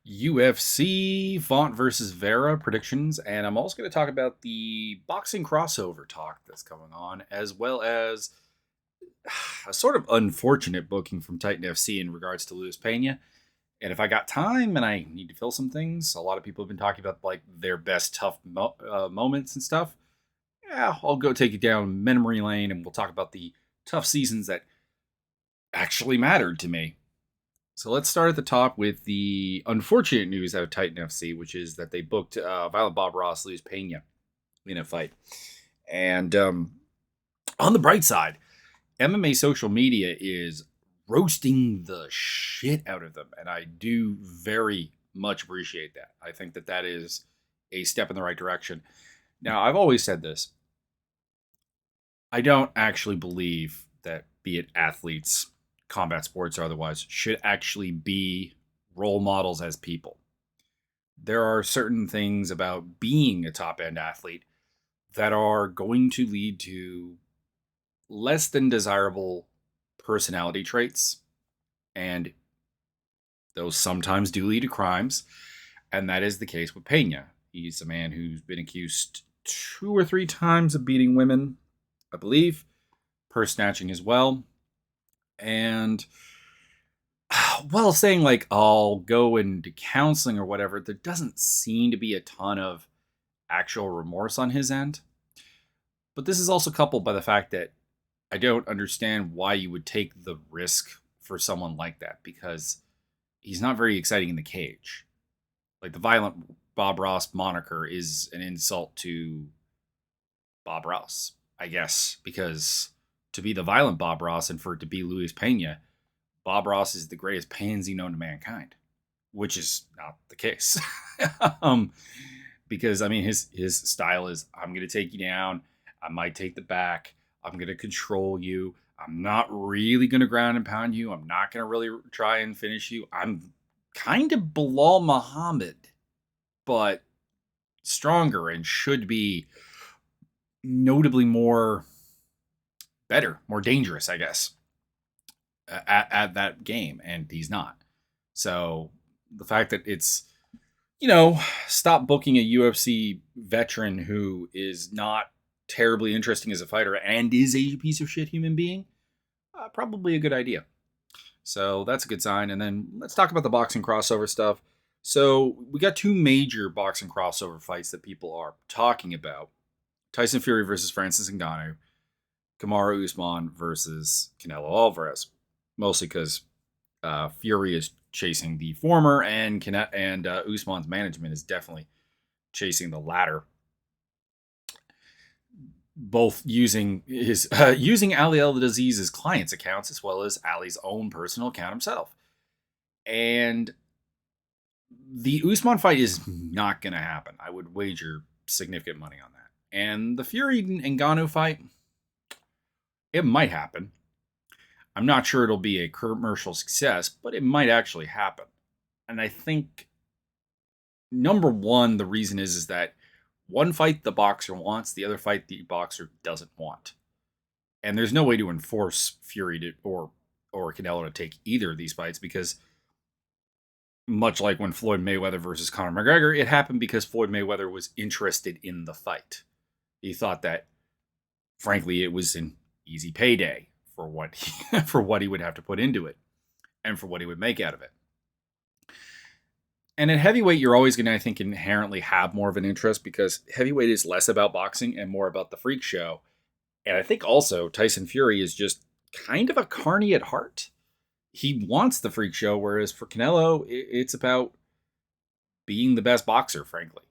UFC Font versus Vera predictions, and I'm also going to talk about the boxing crossover talk that's going on, as well as a sort of unfortunate booking from Titan FC in regards to Luis Pena. And if I got time and I need to fill some things, a lot of people have been talking about like their best tough moments and stuff. Yeah, I'll go take you down memory lane, and we'll talk about the tough seasons that actually mattered to me. So let's start at the top with the unfortunate news out of Titan FC, which is that they booked Violent Bob Ross, Luis Pena in a fight. And on the bright side, MMA social media is roasting the shit out of them. And I do very much appreciate that. I think that that is a step in the right direction. Now, I've always said this. I don't actually believe that, be it athletes, combat sports, or otherwise, should actually be role models as people. There are certain things about being a top end athlete that are going to lead to less than desirable personality traits, and those sometimes do lead to crimes. And that is the case with Pena. He's a man who's been accused 2 or 3 times of beating women, I believe, purse snatching as well. And while saying like I'll go into counseling or whatever, there doesn't seem to be a ton of actual remorse on his end. But this is also coupled by the fact that I don't understand why you would take the risk for someone like that, because he's not very exciting in the cage. Like the Violent Bob Ross moniker is an insult to Bob Ross, I guess, because to be the Violent Bob Ross and for it to be Luis Pena, Bob Ross is the greatest pansy known to mankind, which is not the case. Because I mean, his style is, I'm going to take you down. I might take the back. I'm going to control you. I'm not really going to ground and pound you. I'm not going to really try and finish you. I'm kind of Bilal Muhammad, but stronger and should be notably more better, more dangerous, I guess, at that game. And he's not. So the fact that it's, stop booking a UFC veteran who is not terribly interesting as a fighter and is a piece of shit human being, probably a good idea. So that's a good sign. And then let's talk about the boxing crossover stuff. So we got 2 major boxing crossover fights that people are talking about. Tyson Fury versus Francis Ngannou. Kamaru Usman versus Canello Alvarez. Mostly because Fury is chasing the former, and Usman's management is definitely chasing the latter. Both using using Ali Al-Aziz's clients' accounts as well as Ali's own personal account himself. And the Usman fight is not going to happen. I would wager significant money on that. And the Fury and Ngannou fight, it might happen. I'm not sure it'll be a commercial success, but it might actually happen. And I think, number one, the reason is that one fight the boxer wants, the other fight the boxer doesn't want. And there's no way to enforce Fury or Canelo to take either of these fights, because much like when Floyd Mayweather versus Conor McGregor, it happened because Floyd Mayweather was interested in the fight. He thought that, frankly, it was an easy payday for what he would have to put into it and for what he would make out of it. And at heavyweight, you're always going to, I think, inherently have more of an interest, because heavyweight is less about boxing and more about the freak show. And I think also Tyson Fury is just kind of a carny at heart. He wants the freak show, whereas for Canelo, it's about being the best boxer, frankly,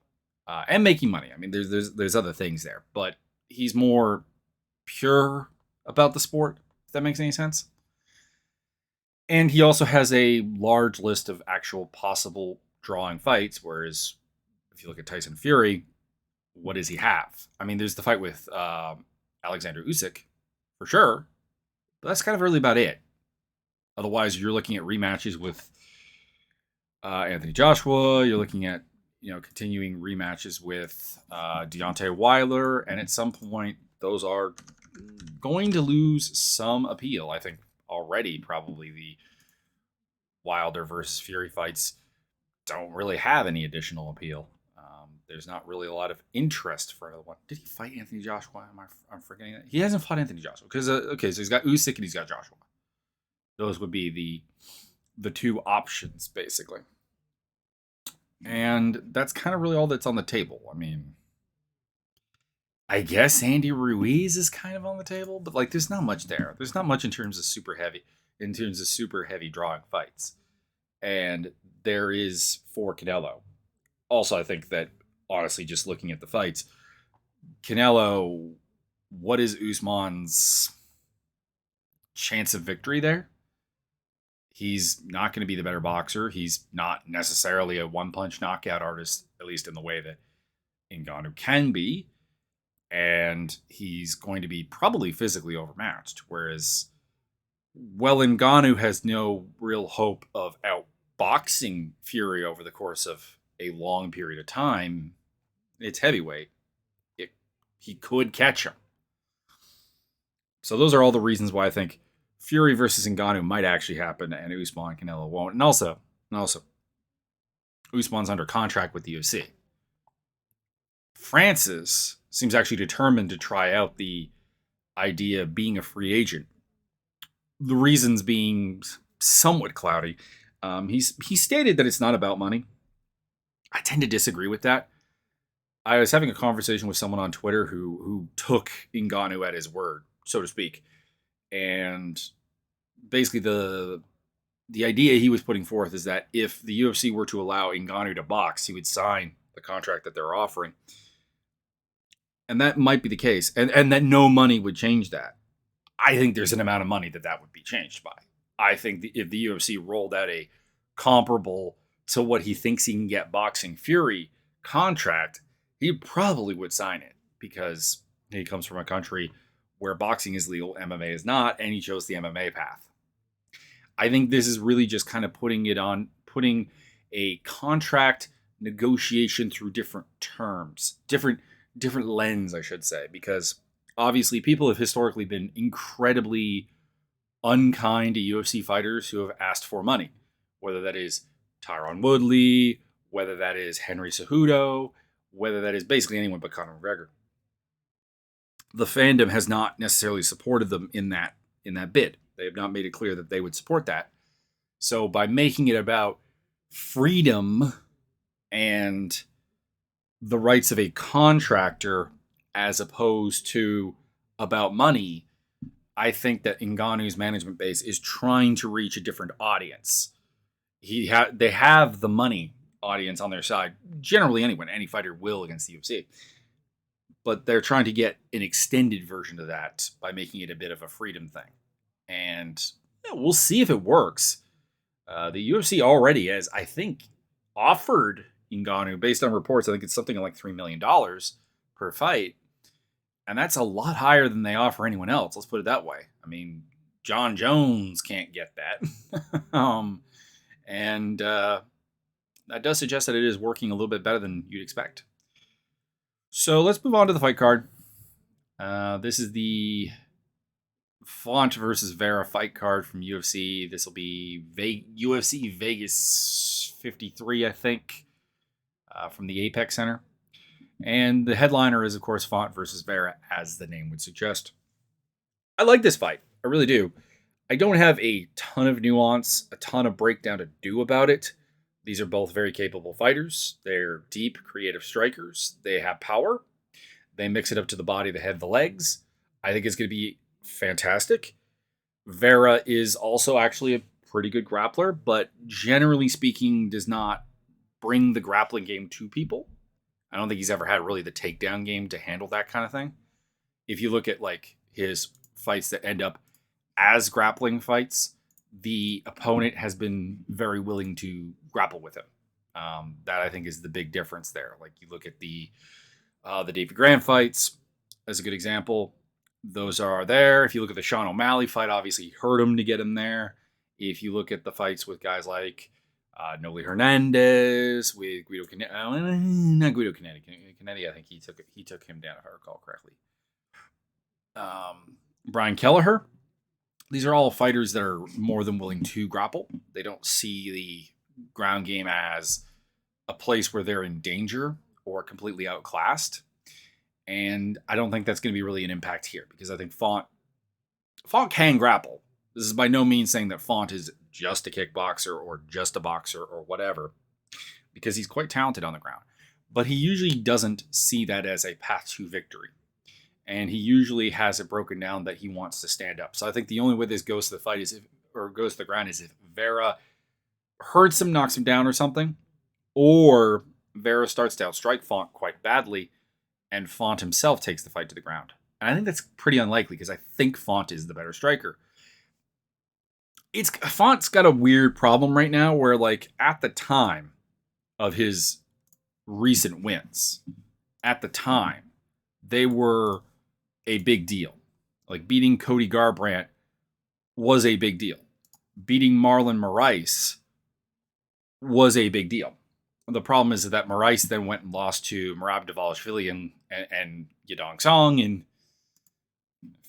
and making money. I mean, there's other things there, but he's more pure about the sport, if that makes any sense. And he also has a large list of actual possible drawing fights, whereas if you look at Tyson Fury, what does he have? I mean, there's the fight with Alexander Usyk, for sure, but that's kind of really about it. Otherwise, you're looking at rematches with Anthony Joshua. You're looking at continuing rematches with Deontay Wilder, and at some point, those are going to lose some appeal. I think already probably the Wilder versus Fury fights don't really have any additional appeal. There's not really a lot of interest for another one. Did he fight Anthony Joshua? I'm forgetting that. He hasn't fought Anthony Joshua because okay, so he's got Usyk and he's got Joshua. Those would be the two options basically, and that's kind of really all that's on the table. I mean, I guess Andy Ruiz is kind of on the table, but like, there's not much there. There's not much in terms of super heavy drawing fights, and there is for Canelo. Also, I think that honestly, just looking at the fights, Canelo, what is Usman's chance of victory there? He's not going to be the better boxer. He's not necessarily a one punch knockout artist, at least in the way that Ngannou can be. And he's going to be probably physically overmatched. Whereas, well, Ngannou has no real hope of outboxing Fury over the course of a long period of time. It's heavyweight. He could catch him. So those are all the reasons why I think Fury versus Ngannou might actually happen, and Usman and Canelo won't. And also, Usman's under contract with the UFC. Francis seems actually determined to try out the idea of being a free agent. The reasons being somewhat cloudy. He stated that it's not about money. I tend to disagree with that. I was having a conversation with someone on Twitter who took Ngannou at his word, so to speak, and basically the idea he was putting forth is that if the UFC were to allow Ngannou to box, he would sign the contract that they're offering. And that might be the case. And that no money would change that. I think there's an amount of money that would be changed by. I think if the UFC rolled out a comparable to what he thinks he can get boxing Fury contract, he probably would sign it because he comes from a country where boxing is legal, MMA is not, and he chose the MMA path. I think this is really just kind of putting a contract negotiation through different terms, different lens, I should say, because obviously people have historically been incredibly unkind to UFC fighters who have asked for money, whether that is Tyron Woodley, whether that is Henry Cejudo, whether that is basically anyone but Conor McGregor. The fandom has not necessarily supported them in that bid. They have not made it clear that they would support that. So by making it about freedom and the rights of a contractor as opposed to about money, I think that Ngannou's management base is trying to reach a different audience. They have the money audience on their side. Generally, any fighter will against the UFC. But they're trying to get an extended version of that by making it a bit of a freedom thing. And we'll see if it works. The UFC already has, I think, offered Ngannou, based on reports, I think it's something like $3 million per fight. And that's a lot higher than they offer anyone else. Let's put it that way. I mean, John Jones can't get that. And that does suggest that it is working a little bit better than you'd expect. So let's move on to the fight card. This is the Font versus Vera fight card from UFC. This will be UFC Vegas 53, I think, from the Apex Center. And the headliner is, of course, Font versus Vera, as the name would suggest. I like this fight. I really do. I don't have a ton of nuance, a ton of breakdown to do about it. These are both very capable fighters. They're deep, creative strikers. They have power. They mix it up to the body, the head, the legs. I think it's going to be fantastic. Vera is also actually a pretty good grappler, but generally speaking, does not bring the grappling game to people. I don't think he's ever had really the takedown game to handle that kind of thing. If you look at like his fights that end up as grappling fights, the opponent has been very willing to grapple with him. That I think is the big difference there. Like you look at the Davey Grant fights as a good example. Those are there. If you look at the Sean O'Malley fight, obviously he hurt him to get him there. If you look at the fights with guys like Noli Hernandez, with Guido Canello, not Guido Canelli. Canelli, I think he took him down if I recall correctly. Brian Kelleher. These are all fighters that are more than willing to grapple. They don't see the ground game as a place where they're in danger or completely outclassed. And I don't think that's going to be really an impact here because I think Font can grapple. This is by no means saying that Font is just a kickboxer or just a boxer or whatever, because he's quite talented on the ground. But he usually doesn't see that as a path to victory. And he usually has it broken down that he wants to stand up. So I think the only way this goes to the fight goes to the ground is if Vera hurts him, knocks him down or something, or Vera starts to outstrike Font quite badly, and Font himself takes the fight to the ground. And I think that's pretty unlikely because I think Font is the better striker. Font's got a weird problem right now where, like, at the time of his recent wins, at the time, they were a big deal. Like, beating Cody Garbrandt was a big deal. Beating Marlon Moraes was a big deal. The problem is that Moraes then went and lost to Merab Dvalishvili and Yadong Song in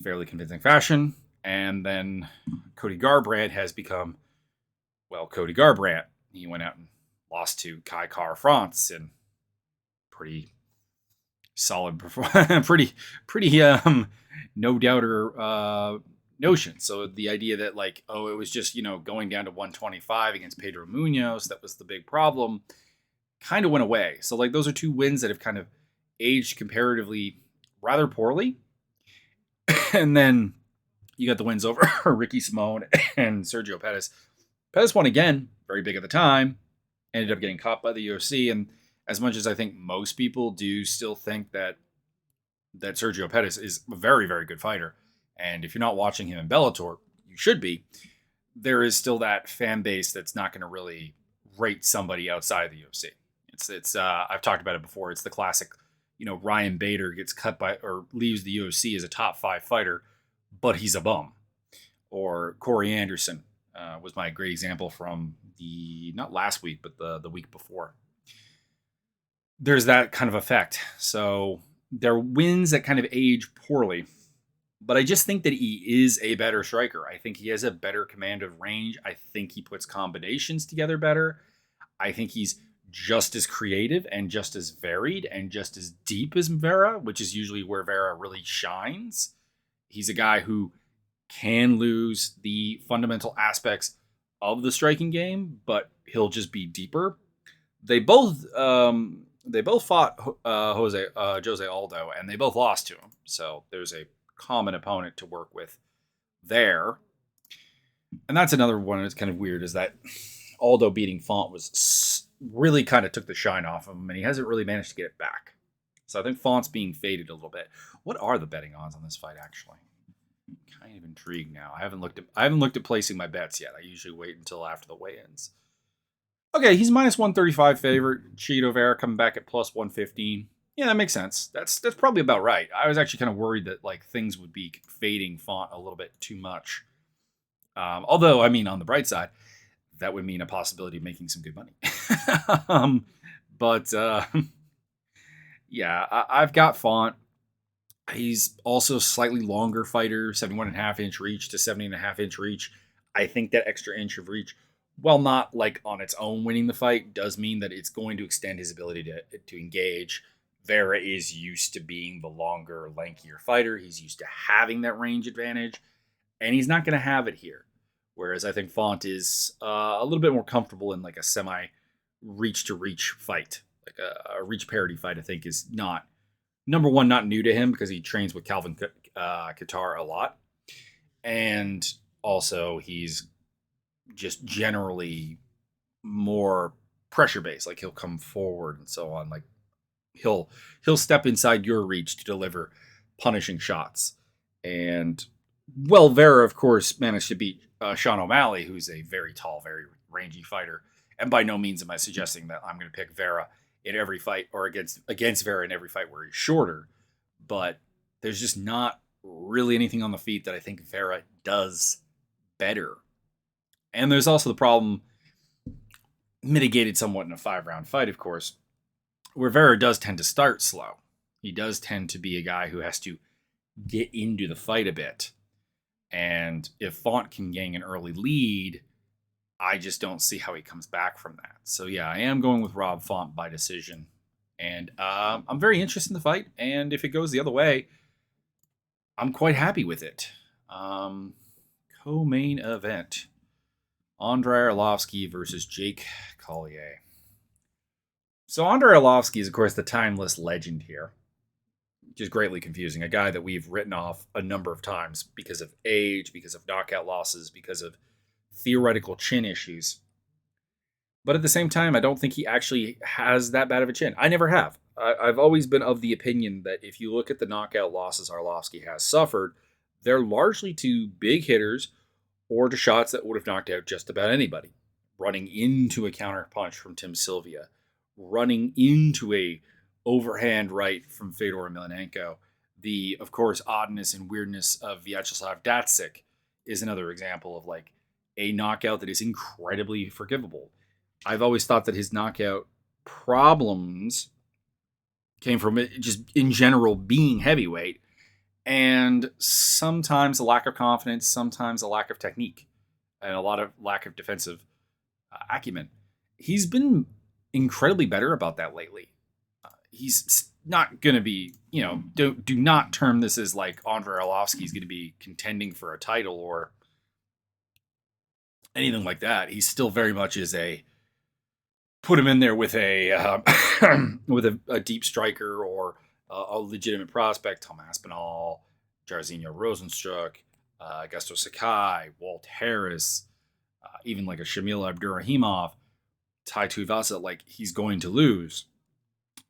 fairly convincing fashion. And then Cody Garbrandt has become, well, Cody Garbrandt. He went out and lost to Kai Kara France in pretty solid performance, pretty no doubter notion. So the idea that, like, oh, it was just, going down to 125 against Pedro Munoz, that was the big problem, kind of went away. So, like, those are two wins that have kind of aged comparatively rather poorly. And then you got the wins over Ricky Simone and Sergio Pettis. Pettis won again, very big at the time, ended up getting caught by the UFC. And as much as I think most people do still think that Sergio Pettis is a very, very good fighter, and if you're not watching him in Bellator, you should be, there is still that fan base that's not going to really rate somebody outside of the UFC. It's I've talked about it before. It's the classic, Ryan Bader gets cut by or leaves the UFC as a top 5 fighter, but he's a bum. Or Corey Anderson was my great example from not last week, but the week before. There's that kind of effect. So there are wins that kind of age poorly, but I just think that he is a better striker. I think he has a better command of range. I think he puts combinations together better. I think he's just as creative and just as varied and just as deep as Vera, which is usually where Vera really shines. He's a guy who can lose the fundamental aspects of the striking game, but he'll just be deeper. They both fought Jose Aldo, and they both lost to him. So there's a common opponent to work with there. And that's another one that's kind of weird, is that Aldo beating Font was really kind of took the shine off of him, and he hasn't really managed to get it back. So I think Font's being faded a little bit. What are the betting odds on this fight, actually? I'm kind of intrigued now. I haven't looked at placing my bets yet. I usually wait until after the weigh-ins. Okay, he's minus 135 favorite. Chito Vera coming back at plus 115. Yeah, that makes sense. That's probably about right. I was actually kind of worried that, like, things would be fading Font a little bit too much. Although, I mean, on the bright side, that would mean a possibility of making some good money. Yeah, I've got Font. He's also a slightly longer fighter, 71.5-inch reach to 70.5-inch reach. I think that extra inch of reach, while not like on its own winning the fight, does mean that it's going to extend his ability to engage. Vera is used to being the longer, lankier fighter. He's used to having that range advantage, and he's not going to have it here. Whereas I think Font is a little bit more comfortable in like a semi reach-to-reach fight. Like a reach parity fight, I think, is not, number one, not new to him because he trains with Calvin Kattar a lot. And also he's just generally more pressure-based. Like, he'll come forward and so on. Like, he'll step inside your reach to deliver punishing shots. And, well, Vera, of course, managed to beat Sean O'Malley, who's a very tall, very rangy fighter. And by no means am I suggesting that I'm going to pick Vera in every fight or against Vera in every fight where he's shorter. But there's just not really anything on the feet that I think Vera does better. And there's also the problem, mitigated somewhat in a 5-round fight, of course, where Vera does tend to start slow. He does tend to be a guy who has to get into the fight a bit. And if Font can gain an early lead, I just don't see how he comes back from that. So yeah, I am going with Rob Font by decision. And I'm very interested in the fight. And if it goes the other way, I'm quite happy with it. Co-main event. Andrey Arlovsky versus Jake Collier. So Andrey Arlovsky is, of course, the timeless legend here, which is greatly confusing. A guy that we've written off a number of times because of age, because of knockout losses, because of theoretical chin issues. But at the same time, I don't think he actually has that bad of a chin. I never have. I've always been of the opinion that if you look at the knockout losses Arlovsky has suffered, they're largely to big hitters or to shots that would have knocked out just about anybody. Running into a counter punch from Tim Sylvia, running into a overhand right from Fedor Emelianenko. The, of course, oddness and weirdness of Vyacheslav Datsik is another example of like a knockout that is incredibly forgivable. I've always thought that his knockout problems came from it just in general being heavyweight, and sometimes a lack of confidence, sometimes a lack of technique, and a lot of lack of defensive acumen. He's been incredibly better about that lately. He's not going to be, do not term this as like Andrey Arlovsky is going to be contending for a title or anything like that. He's still very much is a put him in there with a with a deep striker or a legitimate prospect, Tom Aspinall, Jairzinho Rosenstruck, Augusto Sakai, Walt Harris, even like a Shamil Abdurrahimov, Tai Tuivasa, like he's going to lose.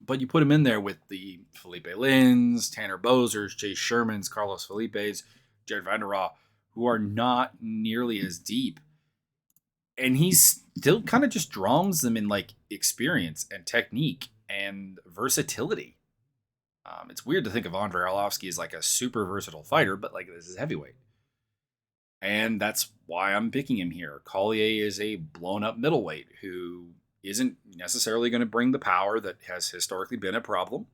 But you put him in there with the Felipe Lins, Tanner Bozers, Jay Shermans, Carlos Felipes, Jared Vanderraa, who are not nearly as deep. And he still kind of just drums them in like experience and technique and versatility. It's weird to think of Andrey Arlovsky as like a super versatile fighter, but like this is heavyweight. And that's why I'm picking him here. Collier is a blown up middleweight who isn't necessarily going to bring the power that has historically been a problem.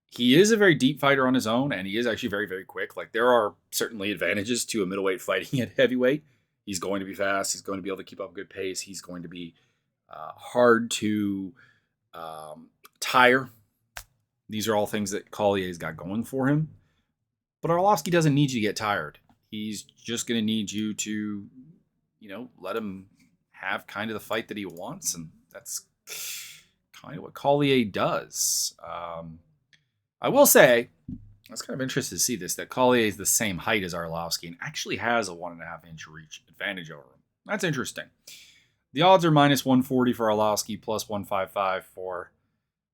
He is a very deep fighter on his own, and he is actually very, very quick. Like there are certainly advantages to a middleweight fighting at heavyweight. He's going to be fast. He's going to be able to keep up a good pace. He's going to be hard to tire. These are all things that Collier's got going for him. But Arlovsky doesn't need you to get tired. He's just going to need you to, let him have kind of the fight that he wants. And that's kind of what Collier does. I will say, I was kind of interested to see this, that Collier is the same height as Arlovsky and actually has a 1.5 inch reach advantage over him. That's interesting. The odds are minus 140 for Arlovsky, plus 155 for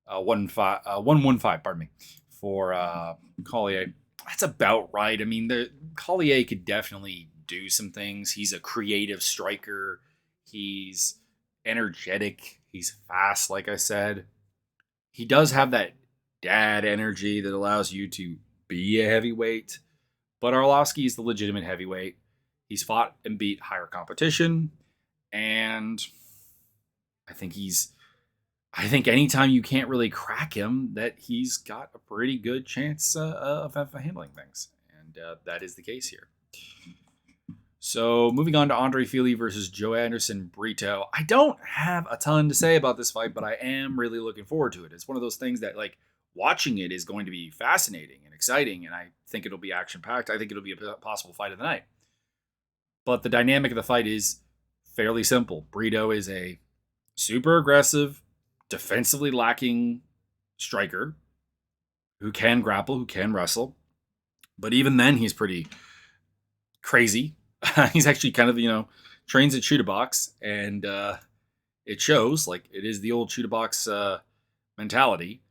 115, pardon me, for Collier. That's about right. I mean, Collier could definitely do some things. He's a creative striker. He's energetic. He's fast, like I said. He does have that dad energy that allows you to be a heavyweight. But Arlovsky is the legitimate heavyweight. He's fought and beat higher competition. And I think anytime you can't really crack him, that he's got a pretty good chance of handling things. And that is the case here. So moving on to Andre Fili versus Joe Anderson Brito. I don't have a ton to say about this fight, but I am really looking forward to it. It's one of those things that like watching it is going to be fascinating and exciting. And I think it'll be action packed. I think it'll be a possible fight of the night. But the dynamic of the fight is fairly simple. Brito is a super aggressive, defensively lacking striker who can grapple, who can wrestle. But even then, he's pretty crazy. He's actually kind of, trains at shoot a box, and it shows. Like, it is the old shoot a box mentality.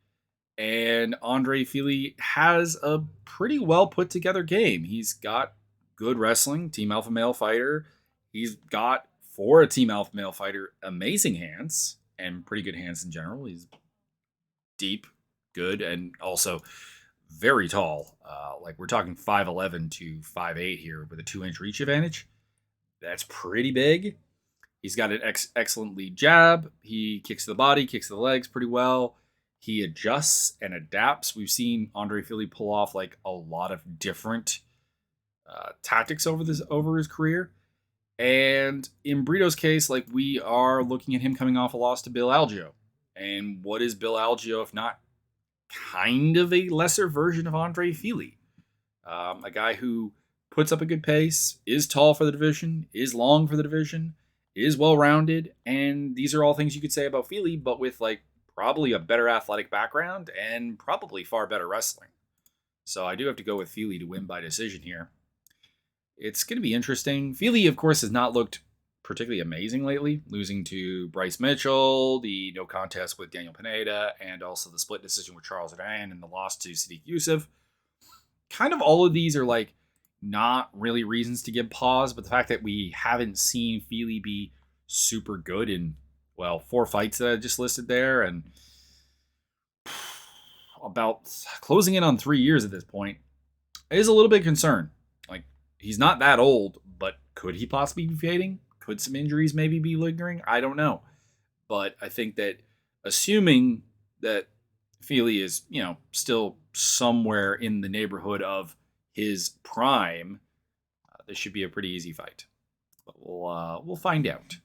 And Andre Fili has a pretty well put together game. He's got good wrestling, team alpha male fighter. He's got, for a team alpha male fighter, amazing hands and pretty good hands in general. He's deep, good, and also very tall. Like we're talking 5'11 to 5'8 here with a 2-inch reach advantage. That's pretty big. He's got an excellent lead jab. He kicks to the body, kicks to the legs pretty well. He adjusts and adapts. We've seen Andre Fili pull off like a lot of different tactics over his career. And in Brito's case, like we are looking at him coming off a loss to Bill Algeo. And what is Bill Algeo if not kind of a lesser version of Andre Fili? A guy who puts up a good pace, is tall for the division, is long for the division, is well rounded, and these are all things you could say about Fili, but with like probably a better athletic background and probably far better wrestling. So I do have to go with Fili to win by decision here. It's going to be interesting. Fili, of course, has not looked particularly amazing lately, losing to Bryce Mitchell, the no contest with Daniel Pineda, and also the split decision with Charles Ryan and the loss to Sadiq Yusuf. Kind of all of these are like not really reasons to give pause, but the fact that we haven't seen Fili be super good in, well, 4 fights that I just listed there, and about closing in on 3 years at this point is a little bit concerned. Like, he's not that old, but could he possibly be fading? Could some injuries maybe be lingering? I don't know. But I think that assuming that Fili is, still somewhere in the neighborhood of his prime, this should be a pretty easy fight. But we'll find out.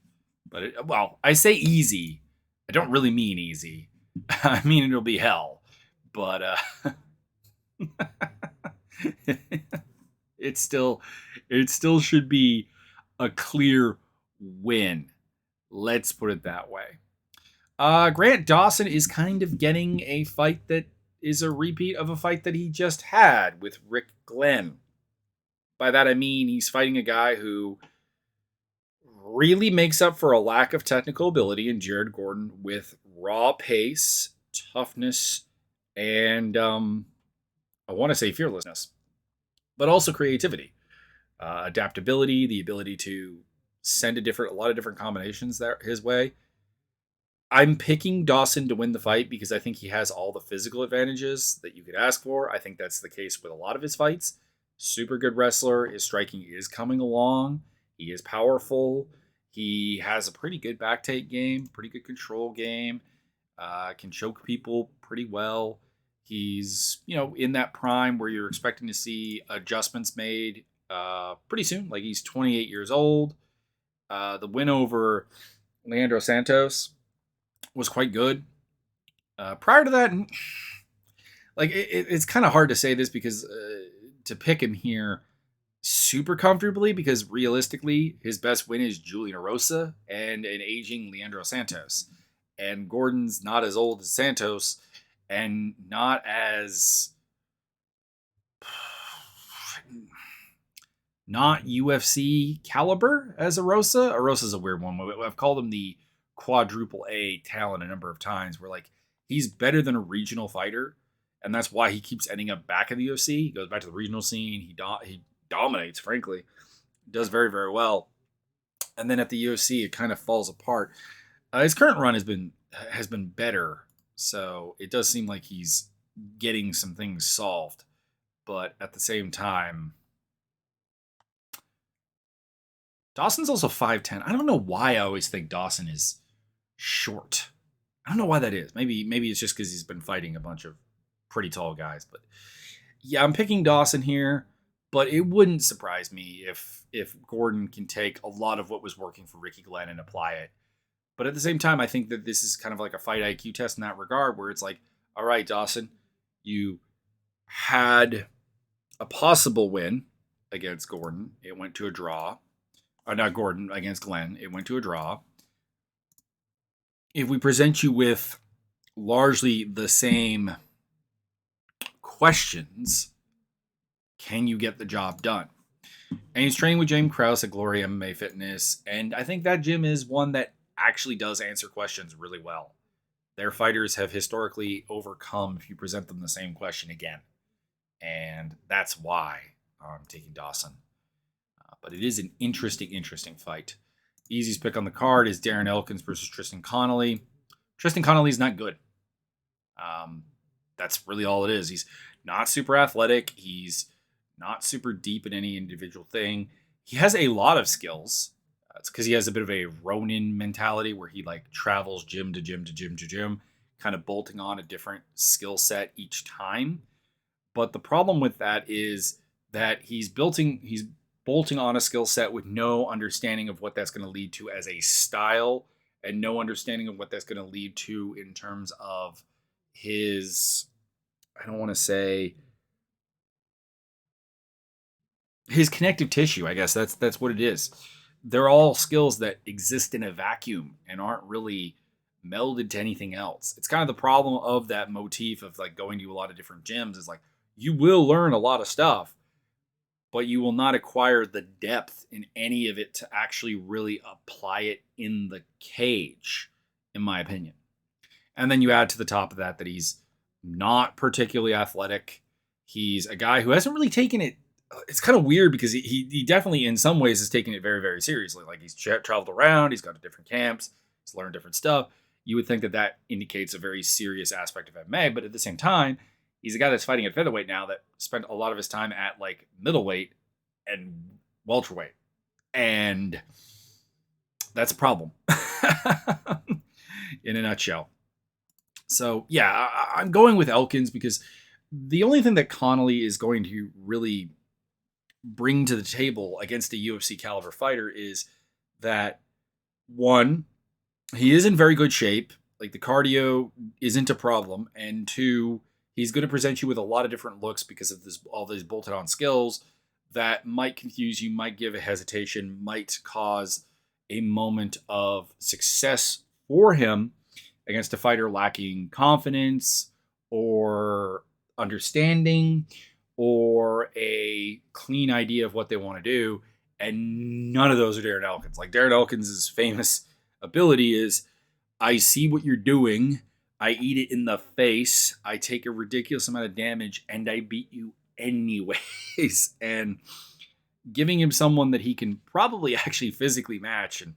But I say easy. I don't really mean easy. I mean it'll be hell. But it still should be a clear win. Let's put it that way. Grant Dawson is kind of getting a fight that is a repeat of a fight that he just had with Rick Glenn. By that I mean he's fighting a guy who really makes up for a lack of technical ability in Jared Gordon with raw pace, toughness, and I want to say fearlessness, but also creativity, adaptability, the ability to send a lot of different combinations there his way. I'm picking Dawson to win the fight because I think he has all the physical advantages that you could ask for. I think that's the case with a lot of his fights. Super good wrestler. His striking is coming along. He is powerful. He has a pretty good back take game, pretty good control game. Can choke people pretty well. He's, in that prime where you're expecting to see adjustments made pretty soon. Like, he's 28 years old. The win over Leandro Santos was quite good. Prior to that, like it's kind of hard to say this because to pick him here super comfortably, because realistically his best win is Julian Erosa and an aging Leandro Santos, and Gordon's not as old as Santos and not as not UFC caliber as Erosa. Erosa's a weird one. I've called him the quadruple A talent a number of times, where like he's better than a regional fighter, and that's why he keeps ending up back in the UFC. He goes back to the regional scene. He dominates, frankly, does very, very well, and then at the UFC it kind of falls apart. His current run has been better, so it does seem like he's getting some things solved, but at the same time, Dawson's also 5'10". I don't know why I always think Dawson is short. I don't know why that is. Maybe it's just because he's been fighting a bunch of pretty tall guys. But yeah, I'm picking Dawson here. But it wouldn't surprise me if Gordon can take a lot of what was working for Ricky Glenn and apply it. But at the same time, I think that this is kind of like a fight IQ test in that regard, where it's like, all right, Dawson, you had a possible win against Gordon. It went to a draw. Or not Gordon, against Glenn. It went to a draw. If we present you with largely the same questions, can you get the job done? And he's training with James Krause at Glory MMA Fitness, and I think that gym is one that actually does answer questions really well. Their fighters have historically overcome if you present them the same question again, and that's why I'm taking Dawson. But it is an interesting fight. Easiest pick on the card is Darren Elkins versus Tristan Connolly. Tristan Connolly's not good. That's really all it is. He's not super athletic. He's not super deep in any individual thing. He has a lot of skills. It's because he has a bit of a Ronin mentality where he like travels gym to gym to gym to gym, kind of bolting on a different skill set each time. But the problem with that is that he's bolting bolting on a skill set with no understanding of what that's going to lead to as a style and no understanding of what that's going to lead to in terms of his, I don't want to say his connective tissue. I guess that's what it is. They're all skills that exist in a vacuum and aren't really melded to anything else. It's kind of the problem of that motif of like going to a lot of different gyms is like you will learn a lot of stuff, but you will not acquire the depth in any of it to actually really apply it in the cage, in my opinion. And then you add to the top of that he's not particularly athletic. He's a guy who hasn't really taken it. It's kind of weird because he definitely in some ways is taking it very, very seriously. Like he's traveled around, he's gone to different camps, he's learned different stuff. You would think that indicates a very serious aspect of MMA, but at the same time, he's a guy that's fighting at featherweight now that spent a lot of his time at like middleweight and welterweight. And that's a problem in a nutshell. So, yeah, I'm going with Elkins because the only thing that Connolly is going to really bring to the table against a UFC caliber fighter is that, one, he is in very good shape. Like the cardio isn't a problem. And two, he's going to present you with a lot of different looks because of all these bolted on skills that might confuse you, might give a hesitation, might cause a moment of success for him against a fighter lacking confidence or understanding or a clean idea of what they want to do. And none of those are Darren Elkins. Like Darren Elkins' famous ability is, I see what you're doing, I eat it in the face, I take a ridiculous amount of damage, and I beat you anyways. And giving him someone that he can probably actually physically match and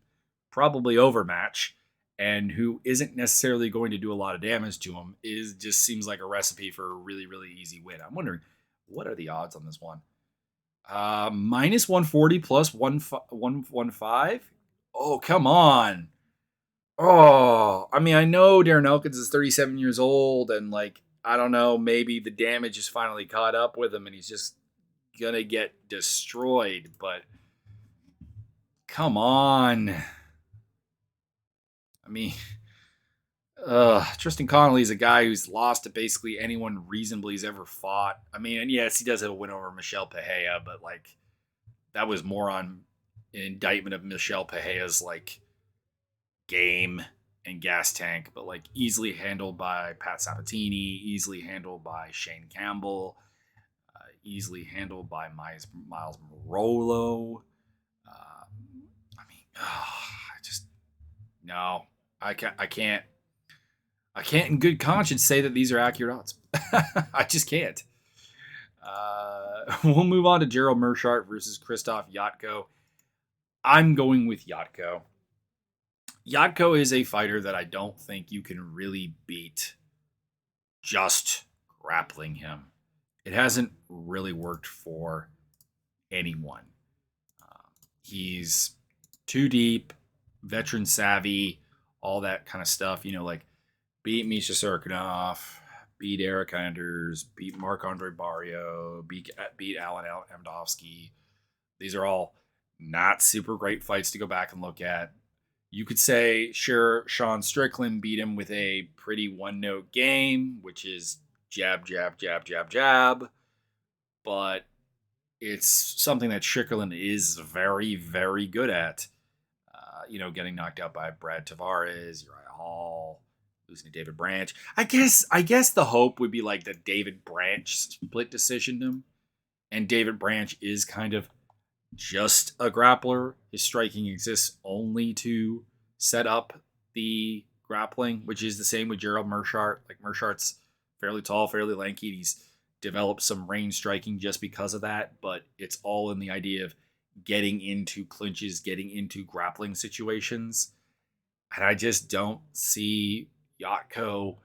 probably overmatch and who isn't necessarily going to do a lot of damage to him just seems like a recipe for a really, really easy win. I'm wondering, what are the odds on this one? Minus 140 plus 115. Oh, come on. Oh, I mean, I know Darren Elkins is 37 years old and like, I don't know, maybe the damage is finally caught up with him and he's just going to get destroyed, but come on. I mean, Tristan Connolly is a guy who's lost to basically anyone reasonably he's ever fought. I mean, and yes, he does have a win over Michel Pereira, but like that was more on an indictment of Michel Pereira's like game and gas tank, but like easily handled by Pat Sabatini, easily handled by Shane Campbell, easily handled by Miles Morolo. I mean, I just no, I can't in good conscience say that these are accurate odds. I just can't. We'll move on to Gerald Meerschaert versus Krzysztof Jotko. I'm going with Jotko. Jotko is a fighter that I don't think you can really beat just grappling him. It hasn't really worked for anyone. He's too deep, veteran savvy, all that kind of stuff. You know, like beat Misha Serkinov, beat Eric Anders, beat Marc-Andre Barrio, beat Alan Amdovsky. These are all not super great fights to go back and look at. You could say, sure, Sean Strickland beat him with a pretty one-note game, which is jab, jab, jab, jab, jab. But it's something that Strickland is very, very good at. Getting knocked out by Brad Tavares, Uriah Hall, losing to David Branch. I guess the hope would be like that David Branch split decisioned him. And David Branch is kind of just a grappler. His striking exists only to set up the grappling, which is the same with Gerald Meerschaert. Like Meerschaert's fairly tall, fairly lanky. He's developed some range striking just because of that, but it's all in the idea of getting into clinches, getting into grappling situations. And I just don't see Jotko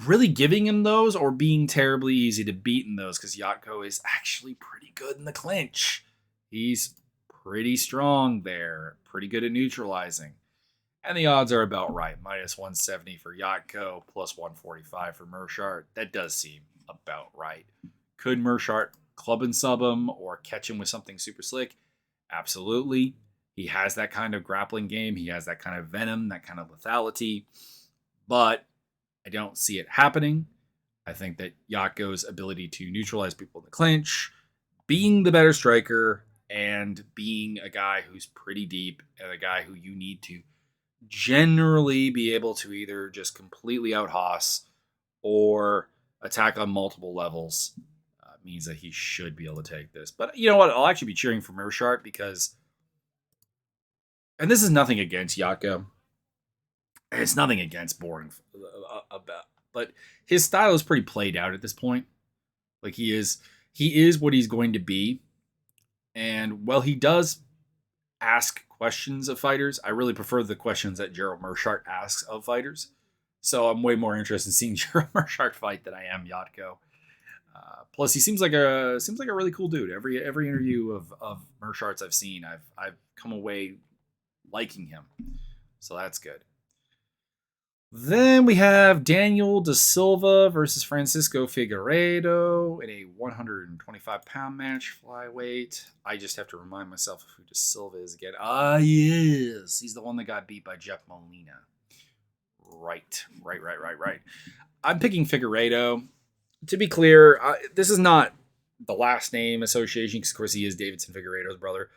really giving him those or being terribly easy to beat in those, because Jotko is actually pretty good in the clinch. He's pretty strong there, pretty good at neutralizing. And the odds are about right. Minus 170 for Jotko, plus 145 for Meerschaert. That does seem about right. Could Meerschaert club and sub him or catch him with something super slick? Absolutely. He has that kind of grappling game. He has that kind of venom, that kind of lethality. But I don't see it happening. I think that Yatko's ability to neutralize people in the clinch, being the better striker, and being a guy who's pretty deep and a guy who you need to generally be able to either just completely out-hoss or attack on multiple levels means that he should be able to take this. But you know what? I'll actually be cheering for Meerschaert because, and this is nothing against Yatko. It's nothing against boring about, but his style is pretty played out at this point. Like he is what he's going to be. And while he does ask questions of fighters, I really prefer the questions that Gerald Meerschaert asks of fighters. So I'm way more interested in seeing Gerald Meerschaert fight than I am Yatko. Plus, he seems like a really cool dude. Every interview of Meerschaert's I've seen, I've come away liking him. So that's good. Then we have Daniel Da Silva versus Francisco Figuereto in a 125-pound match, flyweight. I just have to remind myself of who Da Silva is again. Yes. He's the one that got beat by Jeff Molina. Right. I'm picking Figuereto. To be clear, this is not the last name association, because of course he is Davidson Figueiredo's brother.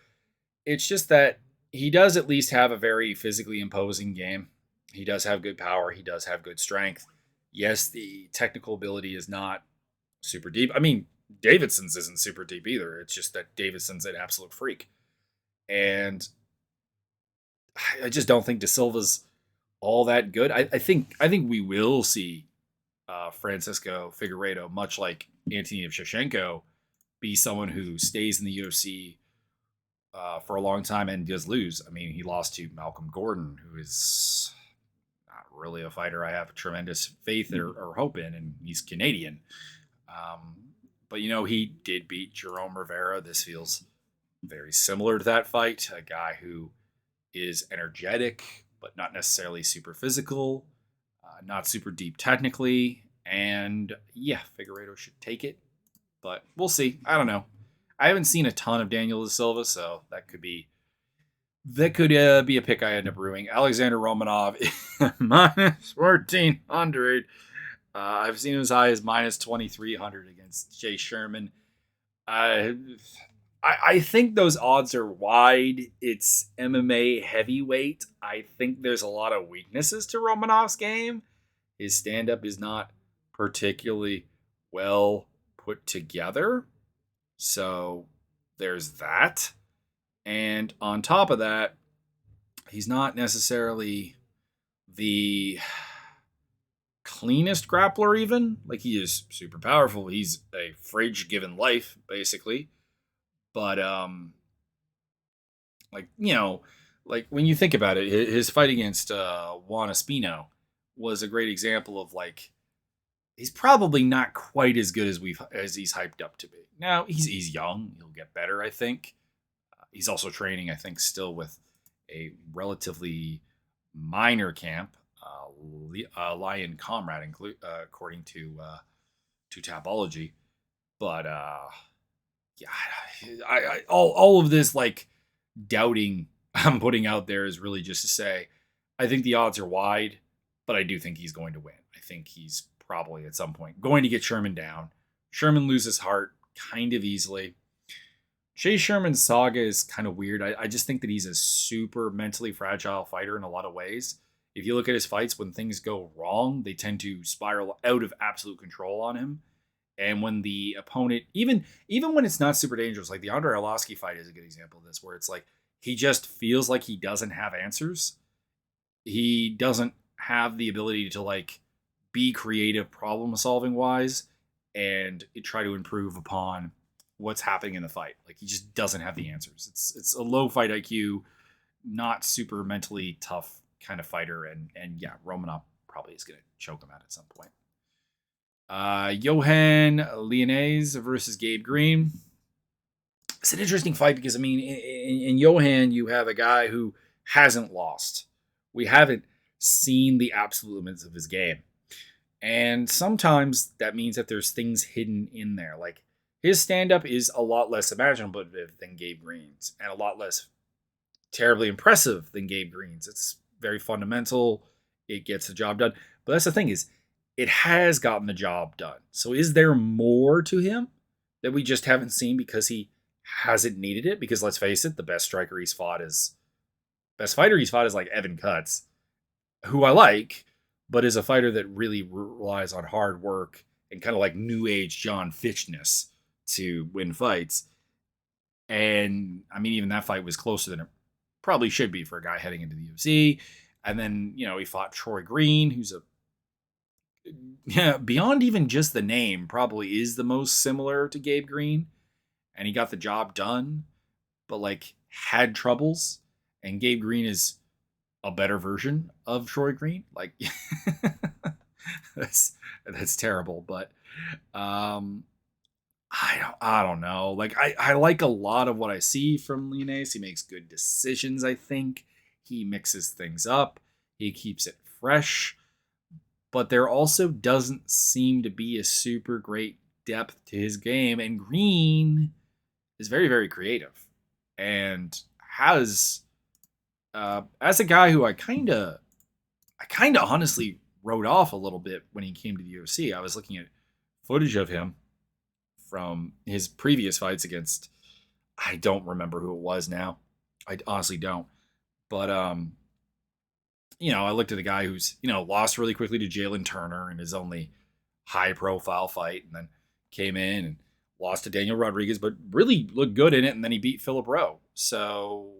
It's just that he does at least have a very physically imposing game. He does have good power. He does have good strength. Yes, the technical ability is not super deep. I mean, Davidson's isn't super deep either. It's just that Davidson's an absolute freak. And I just don't think Da Silva's all that good. I think we will see Francisco Figueredo, much like Anthony Shevchenko, be someone who stays in the UFC for a long time and does lose. I mean, he lost to Malcolm Gordon, who is not really a fighter I have tremendous faith or hope in, and he's Canadian. But, you know, he did beat Jerome Rivera. This feels very similar to that fight. A guy who is energetic, but not necessarily super physical, not super deep technically. And, yeah, Figueredo should take it. But we'll see. I don't know. I haven't seen a ton of Daniel Da Silva, so that could be a pick I end up brewing. Alexander Romanov minus 1,400. I've seen him as high as minus 2,300 against Jay Sherman. I think those odds are wide. It's MMA heavyweight. I think there's a lot of weaknesses to Romanov's game. His stand-up is not particularly well put together. So there's that. And on top of that, he's not necessarily the cleanest grappler even. Like, he is super powerful. He's a fridge given life, basically. But, like, you know, like when you think about it, his fight against Juan Espino was a great example of, like, he's probably not quite as good as he's hyped up to be. Now, he's young. He'll get better, I think. He's also training, I think, still with a relatively minor camp, Lion Comrade, according to Tapology. But yeah, all of this like doubting I'm putting out there is really just to say I think the odds are wide, but I do think he's going to win. I think he's probably at some point going to get Sherman down. Sherman loses heart kind of easily. Chase Sherman's saga is kind of weird. I just think that he's a super mentally fragile fighter in a lot of ways. If you look at his fights, when things go wrong, they tend to spiral out of absolute control on him. And when the opponent, even when it's not super dangerous, like the Andrey Arlovsky fight is a good example of this, where it's like he just feels like he doesn't have answers. He doesn't have the ability to like be creative problem solving wise and try to improve upon what's happening in the fight. Like, he just doesn't have the answers. It's a low fight IQ, not super mentally tough kind of fighter. And yeah, Romanov probably is going to choke him out at some point. Johann Lienes versus Gabe Greene. It's an interesting fight because, I mean, in Johann, you have a guy who hasn't lost. We haven't seen the absolute limits of his game. And sometimes that means that there's things hidden in there. Like, his stand-up is a lot less imaginative than Gabe Greene's, and a lot less terribly impressive than Gabe Greene's. It's very fundamental. It gets the job done. But that's the thing is, it has gotten the job done. So is there more to him that we just haven't seen because he hasn't needed it? Because let's face it, the best fighter he's fought is like Evan Cutts, who I like, but is a fighter that really relies on hard work and kind of like new age John Fitchness to win fights. And I mean, even that fight was closer than it probably should be for a guy heading into the UFC. And then, he fought Troy Greene, who's beyond even just the name, probably is the most similar to Gabe Greene. And he got the job done, but like had troubles. And Gabe Greene is a better version of Troy Greene. Like, that's terrible. But I don't know. Like I like a lot of what I see from Lienes. He makes good decisions, I think. He mixes things up. He keeps it fresh. But there also doesn't seem to be a super great depth to his game. And Greene is very, very creative. And has as a guy who I kinda honestly wrote off a little bit when he came to the UFC. I was looking at footage of him from his previous fights against, I don't remember who it was now. I honestly don't. But I looked at a guy who's, lost really quickly to Jalen Turner in his only high profile fight, and then came in and lost to Daniel Rodriguez, but really looked good in it, and then he beat Philip Rowe. So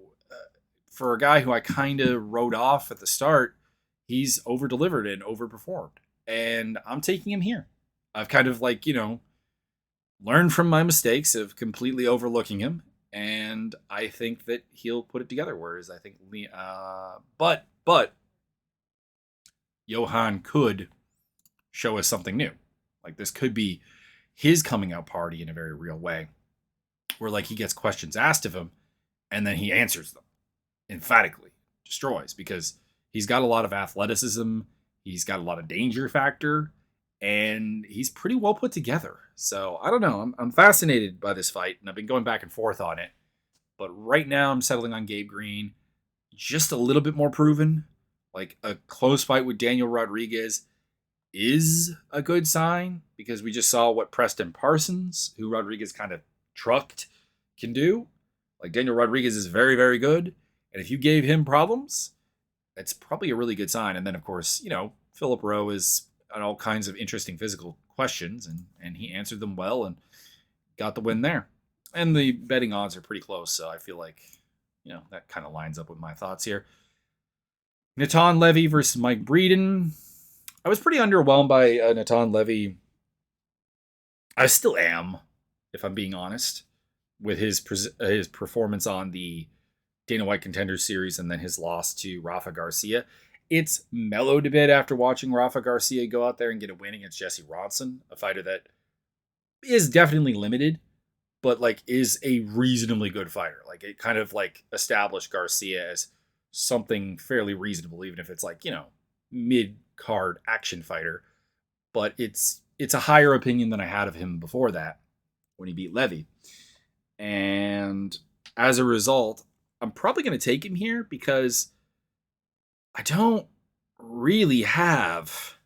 for a guy who I kind of wrote off at the start, he's over-delivered and overperformed. And I'm taking him here. I've kind of learned from my mistakes of completely overlooking him, and I think that he'll put it together. Whereas I think but Johann could show us something new. Like, this could be his coming out party in a very real way, where like he gets questions asked of him and then he answers them emphatically, destroys, because he's got a lot of athleticism, he's got a lot of danger factor, and he's pretty well put together. So I don't know. I'm fascinated by this fight, and I've been going back and forth on it. But right now I'm settling on Gabe Greene. Just a little bit more proven. Like, a close fight with Daniel Rodriguez is a good sign, because we just saw what Preston Parsons, who Rodriguez kind of trucked, can do. Like, Daniel Rodriguez is very, very good. And if you gave him problems, it's probably a really good sign. And then, of course, Philip Rowe is on all kinds of interesting physical questions, and he answered them well and got the win there. And the betting odds are pretty close, so I feel like, that kind of lines up with my thoughts here. Natan Levy versus Mike Breeden. I was pretty underwhelmed by Natan Levy. I still am, if I'm being honest, with his performance on the Dana White Contenders Series and then his loss to Rafa Garcia. It's mellowed a bit after watching Rafa Garcia go out there and get a win against Jesse Ronson, a fighter that is definitely limited, but like is a reasonably good fighter. Like, it kind of like established Garcia as something fairly reasonable, even if it's like, mid-card action fighter. But it's a higher opinion than I had of him before that when he beat Levy. And as a result, I'm probably going to take him here because I don't really have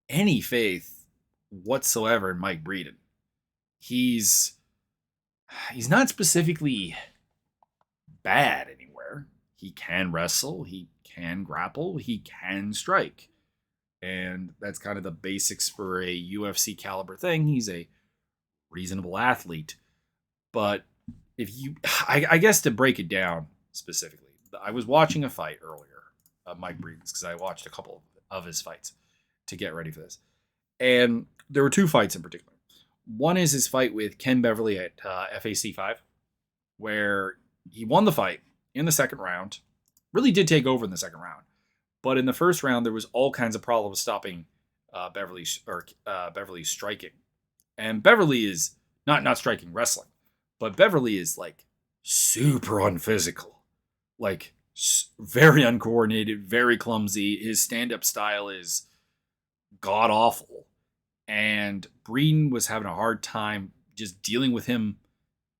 any faith whatsoever in Mike Breeden. He's not specifically bad anywhere. He can wrestle, he can grapple, he can strike. And that's kind of the basics for a UFC caliber thing. He's a reasonable athlete. But I guess to break it down specifically, I was watching a fight earlier of Mike Breeden's, because I watched a couple of his fights to get ready for this. And there were two fights in particular. One is his fight with Ken Beverly at FAC 5, where he won the fight in the second round. Really did take over in the second round. But in the first round, there was all kinds of problems stopping Beverly's striking. And Beverly is not striking, wrestling. But Beverly is like super unphysical. Like, very uncoordinated, very clumsy. His stand-up style is god-awful. And Breeden was having a hard time just dealing with him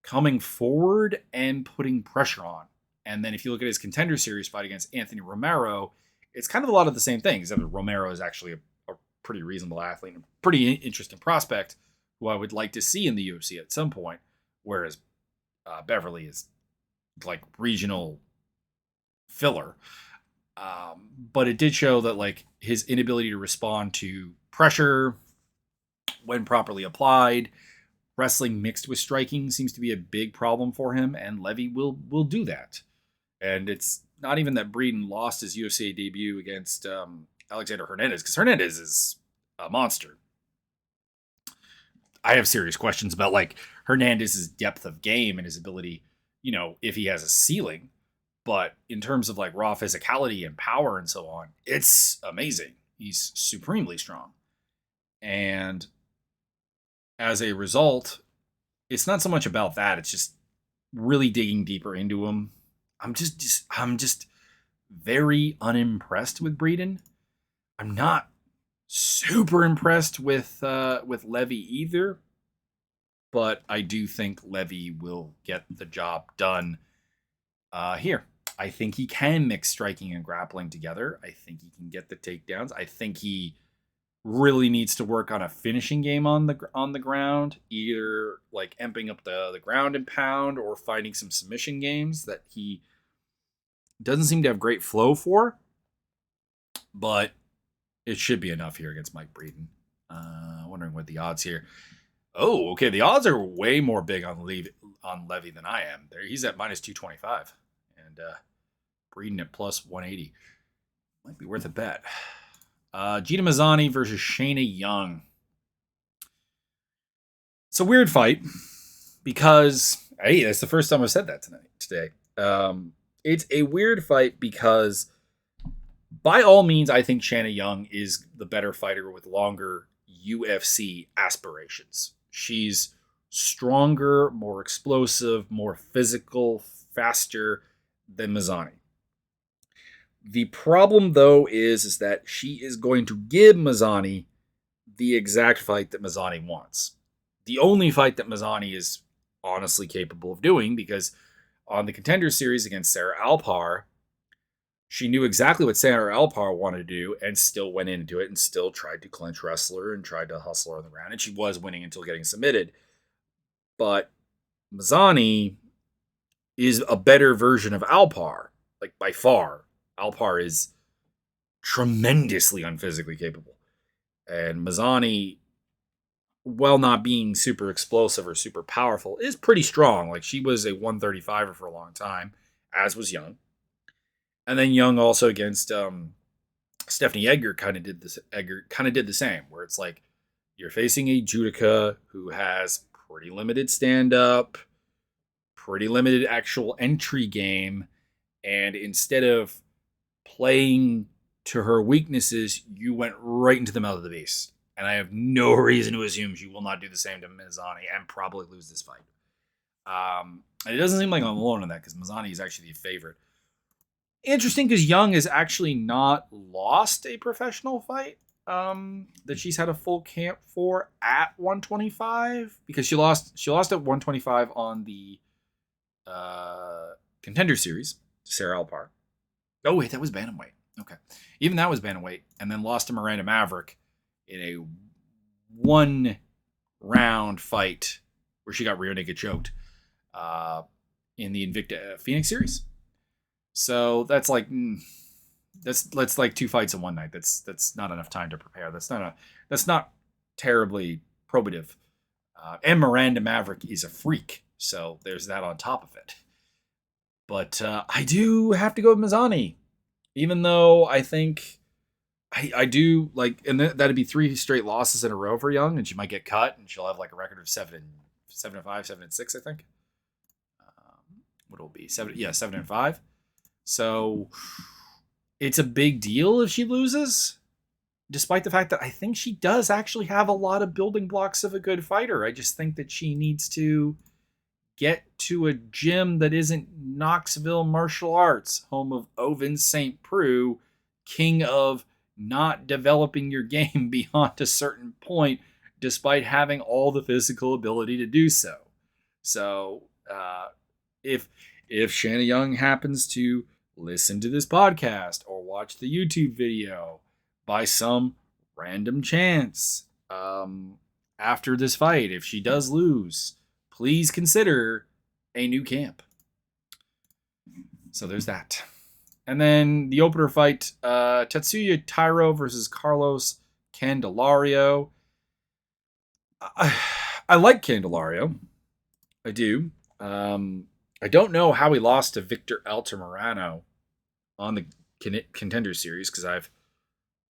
coming forward and putting pressure on. And then if you look at his Contender Series fight against Anthony Romero, it's kind of a lot of the same things. Romero is actually a pretty reasonable athlete, and a pretty interesting prospect who I would like to see in the UFC at some point, whereas Beverly is like regional filler. But it did show that like his inability to respond to pressure when properly applied, wrestling mixed with striking seems to be a big problem for him, and Levy will do that. And it's not even that Breeden lost his UFC debut against Alexander Hernandez, because Hernandez is a monster. I have serious questions about like Hernandez's depth of game and his ability, if he has a ceiling. But in terms of like raw physicality and power and so on, it's amazing. He's supremely strong. And as a result, it's not so much about that. It's just really digging deeper into him. I'm just very unimpressed with Breeden. I'm not super impressed with Levy either, but I do think Levy will get the job done here. I think he can mix striking and grappling together. I think he can get the takedowns. I think he really needs to work on a finishing game on the ground, either like emping up the ground and pound or finding some submission games that he doesn't seem to have great flow for. But it should be enough here against Mike Breeden. Wondering what the odds here. Oh, okay. The odds are way more big on Levy than I am. There, he's at minus 225, and Breeden at plus 180. Might be worth a bet. Gina Mazzani versus Shayna Young. It's a weird fight because hey, that's the first time I've said that today. It's a weird fight because by all means, I think Shayna Young is the better fighter with longer UFC aspirations. She's stronger, more explosive, more physical, faster than Mazzani. The problem, though, is that she is going to give Mazzani the exact fight that Mazzani wants. The only fight that Mazzani is honestly capable of doing, because on the Contender Series against Sarah Alpar, she knew exactly what Sarah Alpar wanted to do and still went into it and still tried to clinch wrestle her and tried to hustle her on the ground. And she was winning until getting submitted. But Mazzani is a better version of Alpar, like by far. Alpar is tremendously unphysically capable. And Mazzani, while not being super explosive or super powerful, is pretty strong. Like she was a 135er for a long time, as was Young. And then Young also against Stephanie Edgar kind of did the same, where it's like you're facing a Judica who has pretty limited stand-up, pretty limited actual entry game, and instead of playing to her weaknesses, you went right into the mouth of the beast. And I have no reason to assume she will not do the same to Mazzani and probably lose this fight. And it doesn't seem like I'm alone in that, because Mazzani is actually the favorite. Interesting, because Young has actually not lost a professional fight that she's had a full camp for at 125, because she lost at 125 on the Contender Series to Sarah Alpar. Oh wait, that was bantamweight. Okay, even that was bantamweight, and then lost to Miranda Maverick in a 1-round fight where she got rear naked choked in the Invicta Phoenix Series. So that's like that's like 2 fights in one night. That's not enough time to prepare. That's not terribly probative. And Miranda Maverick is a freak, so there's that on top of it. But I do have to go with Mazzani, even though I think I do like, and that'd be 3 straight losses in a row for Young, and she might get cut, and she'll have like a record of 7-5, 7-6, I think. What will it be? 7-5. So it's a big deal if she loses, despite the fact that I think she does actually have a lot of building blocks of a good fighter. I just think that she needs to get to a gym that isn't Knoxville Martial Arts, home of Oven St. Preux, king of not developing your game beyond a certain point, despite having all the physical ability to do so. So if Shanna Young happens to listen to this podcast or watch the YouTube video by some random chance after this fight, if she does lose, please consider a new camp. So there's that. And then the opener fight, Tatsuya Tairo versus Carlos Candelario. I like Candelario. I do. I don't know how he lost to Victor Altamirano on the Contender Series because I've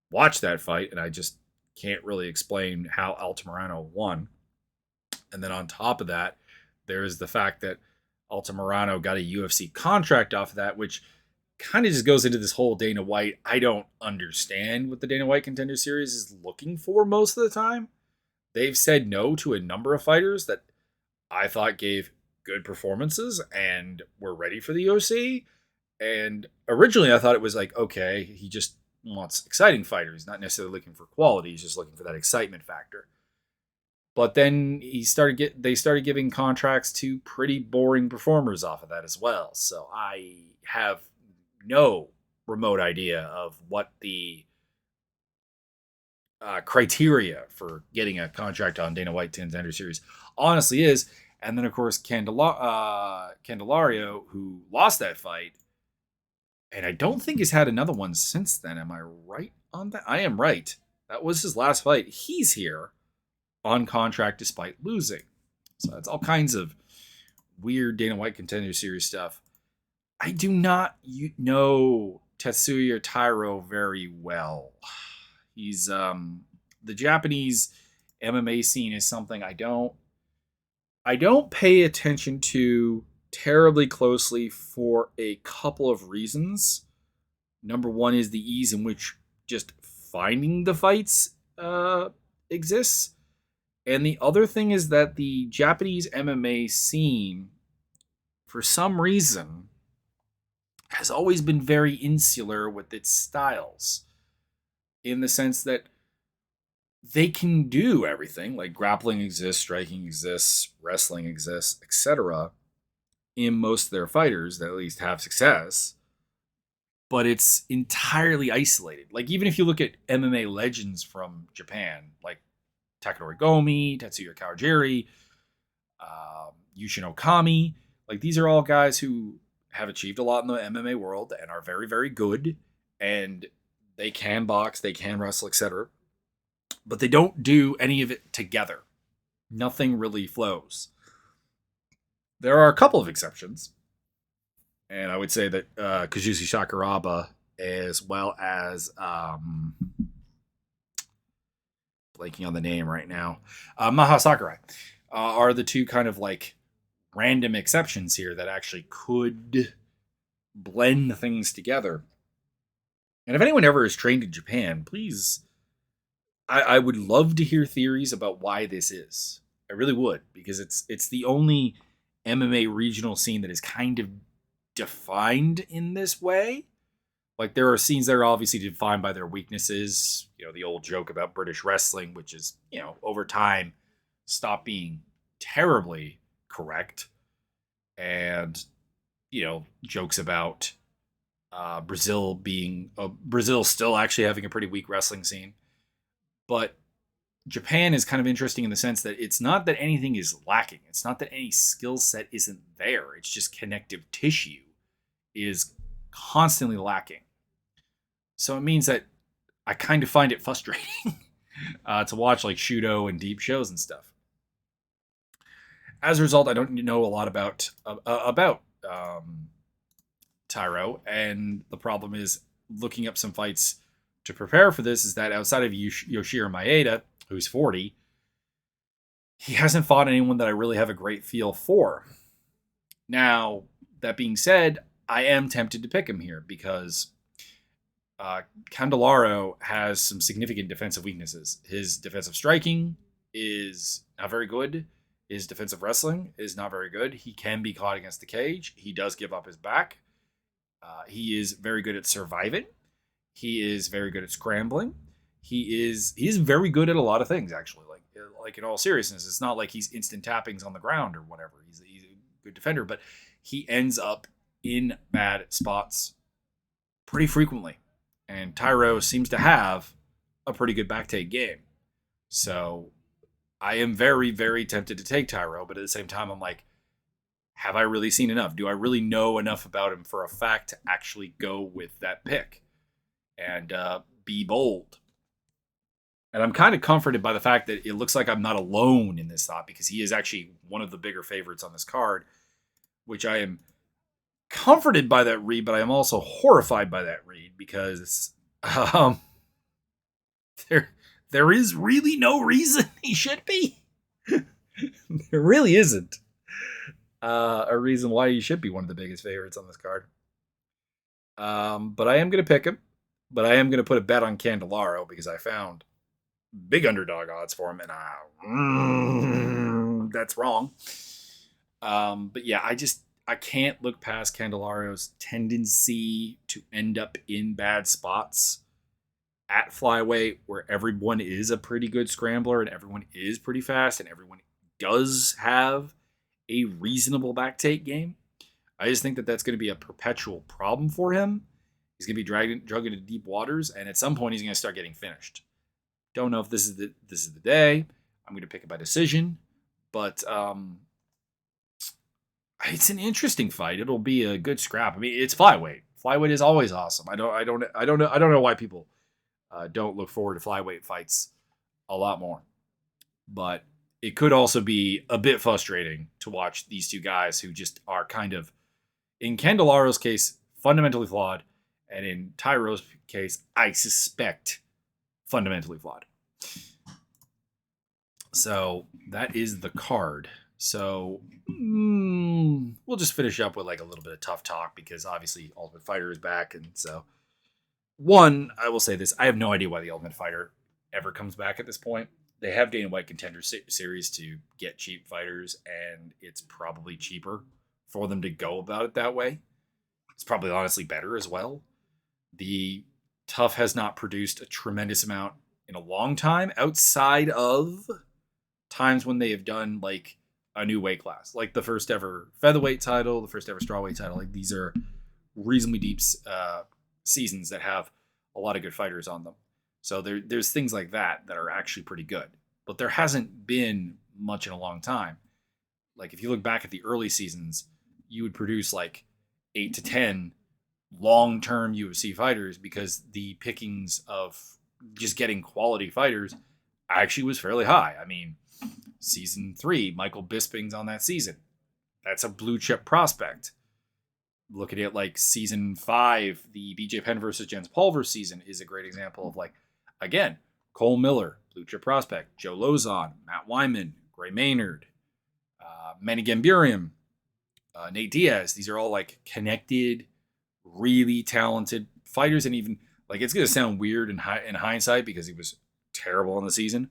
watched that fight and I just can't really explain how Altamirano won. And then on top of that, there is the fact that Altamirano got a UFC contract off of that, which kind of just goes into this whole Dana White. I don't understand what the Dana White Contender Series is looking for most of the time. They've said no to a number of fighters that I thought gave good performances and were ready for the UFC. And originally I thought it was like, okay, he just wants exciting fighters, not necessarily looking for quality. He's just looking for that excitement factor. But then they started giving contracts to pretty boring performers off of that as well. So I have no remote idea of what the criteria for getting a contract on Dana White Contender Series honestly is. And then, of course, Candelario, who lost that fight, and I don't think has had another one since then. Am I right on that? I am right. That was his last fight. He's here on contract despite losing. So that's all kinds of weird Dana White Contender Series stuff. I do not know Tatsuya Tairo very well. He's the Japanese MMA scene is something I don't pay attention to terribly closely for a couple of reasons. Number one is the ease in which just finding the fights exists. And the other thing is that the Japanese MMA scene, for some reason, has always been very insular with its styles. In the sense that they can do everything, like grappling exists, striking exists, wrestling exists, etc. in most of their fighters that at least have success. But it's entirely isolated. Like, even if you look at MMA legends from Japan, like Takanori Gomi, Tetsuya Kawajiri, Yushin Okami, like these are all guys who have achieved a lot in the MMA world and are very, very good. And they can box, they can wrestle, etc. But they don't do any of it together. Nothing really flows. There are a couple of exceptions. And I would say that Kazushi Sakuraba, as well as blanking on the name right now, Maha Sakurai, are the two kind of like random exceptions here that actually could blend things together. And if anyone ever is trained in Japan, please, I would love to hear theories about why this is. I really would, because it's the only MMA regional scene that is kind of defined in this way. Like, there are scenes that are obviously defined by their weaknesses. You know, the old joke about British wrestling, which is, you know, over time stopped being terribly correct. And, you know, jokes about Brazil still actually having a pretty weak wrestling scene. But Japan is kind of interesting in the sense that it's not that anything is lacking. It's not that any skill set isn't there. It's just connective tissue is constantly lacking. So it means that I kind of find it frustrating to watch like Shudo and deep shows and stuff. As a result, I don't know a lot about Tairo, and the problem is looking up some fights to prepare for this is that outside of Yoshiro Maeda, who's 40, he hasn't fought anyone that I really have a great feel for. Now, that being said, I am tempted to pick him here because Candelaro has some significant defensive weaknesses. His defensive striking is not very good. His defensive wrestling is not very good. He can be caught against the cage. He does give up his back. He is very good at surviving. He is very good at scrambling. He is very good at a lot of things, actually. Like, Like, in all seriousness, it's not like he's instant tappings on the ground or whatever. He's a good defender, but he ends up in bad spots pretty frequently. And Tairo seems to have a pretty good back take game. So I am very, very tempted to take Tairo, but at the same time, I'm like, have I really seen enough? Do I really know enough about him for a fact to actually go with that pick and be bold? And I'm kind of comforted by the fact that it looks like I'm not alone in this thought, because he is actually one of the bigger favorites on this card, which I am comforted by that read, but I am also horrified by that read, because there is really no reason he should be. There really isn't a reason why he should be one of the biggest favorites on this card. But I am going to pick him. But I am going to put a bet on Candelaro, because I found big underdog odds for him, and that's wrong. But yeah, I can't look past Candelaro's tendency to end up in bad spots at flyweight, where everyone is a pretty good scrambler and everyone is pretty fast and everyone does have a reasonable back take game. I just think that that's going to be a perpetual problem for him. He's going to be dragged into deep waters, and at some point he's going to start getting finished. Don't know if this is the day. I'm going to pick it by decision, but it's an interesting fight. It'll be a good scrap. I mean, it's flyweight. Flyweight is always awesome. I don't know why people don't look forward to flyweight fights a lot more, but it could also be a bit frustrating to watch these two guys who just are kind of, in Candelaro's case, fundamentally flawed, and in Tairo's case, I suspect fundamentally flawed. So that is the card. So we'll just finish up with like a little bit of tough talk, because obviously Ultimate Fighter is back. And so, one, I will say this. I have no idea why the Ultimate Fighter ever comes back at this point. They have Dana White Contender Series to get cheap fighters, and it's probably cheaper for them to go about it that way. It's probably honestly better as well. The TUF has not produced a tremendous amount in a long time, outside of times when they have done like a new weight class, like the first ever featherweight title, the first ever strawweight title. Like, these are reasonably deep seasons that have a lot of good fighters on them. So there's things like that are actually pretty good, but there hasn't been much in a long time. Like, if you look back at the early seasons, you would produce like 8 to 10 long-term UFC fighters, because the pickings of just getting quality fighters actually was fairly high. I mean, season 3, Michael Bisping's on that season. That's a blue chip prospect. Looking at like season 5, the BJ Penn versus Jens Pulver season is a great example of, like, again, Cole Miller, blue chip prospect, Joe Lozon, Matt Wyman, Gray Maynard, Manny Gambirium, Nate Diaz. These are all like connected, really talented fighters. And even, like, it's going to sound weird in hindsight because he was terrible in the season,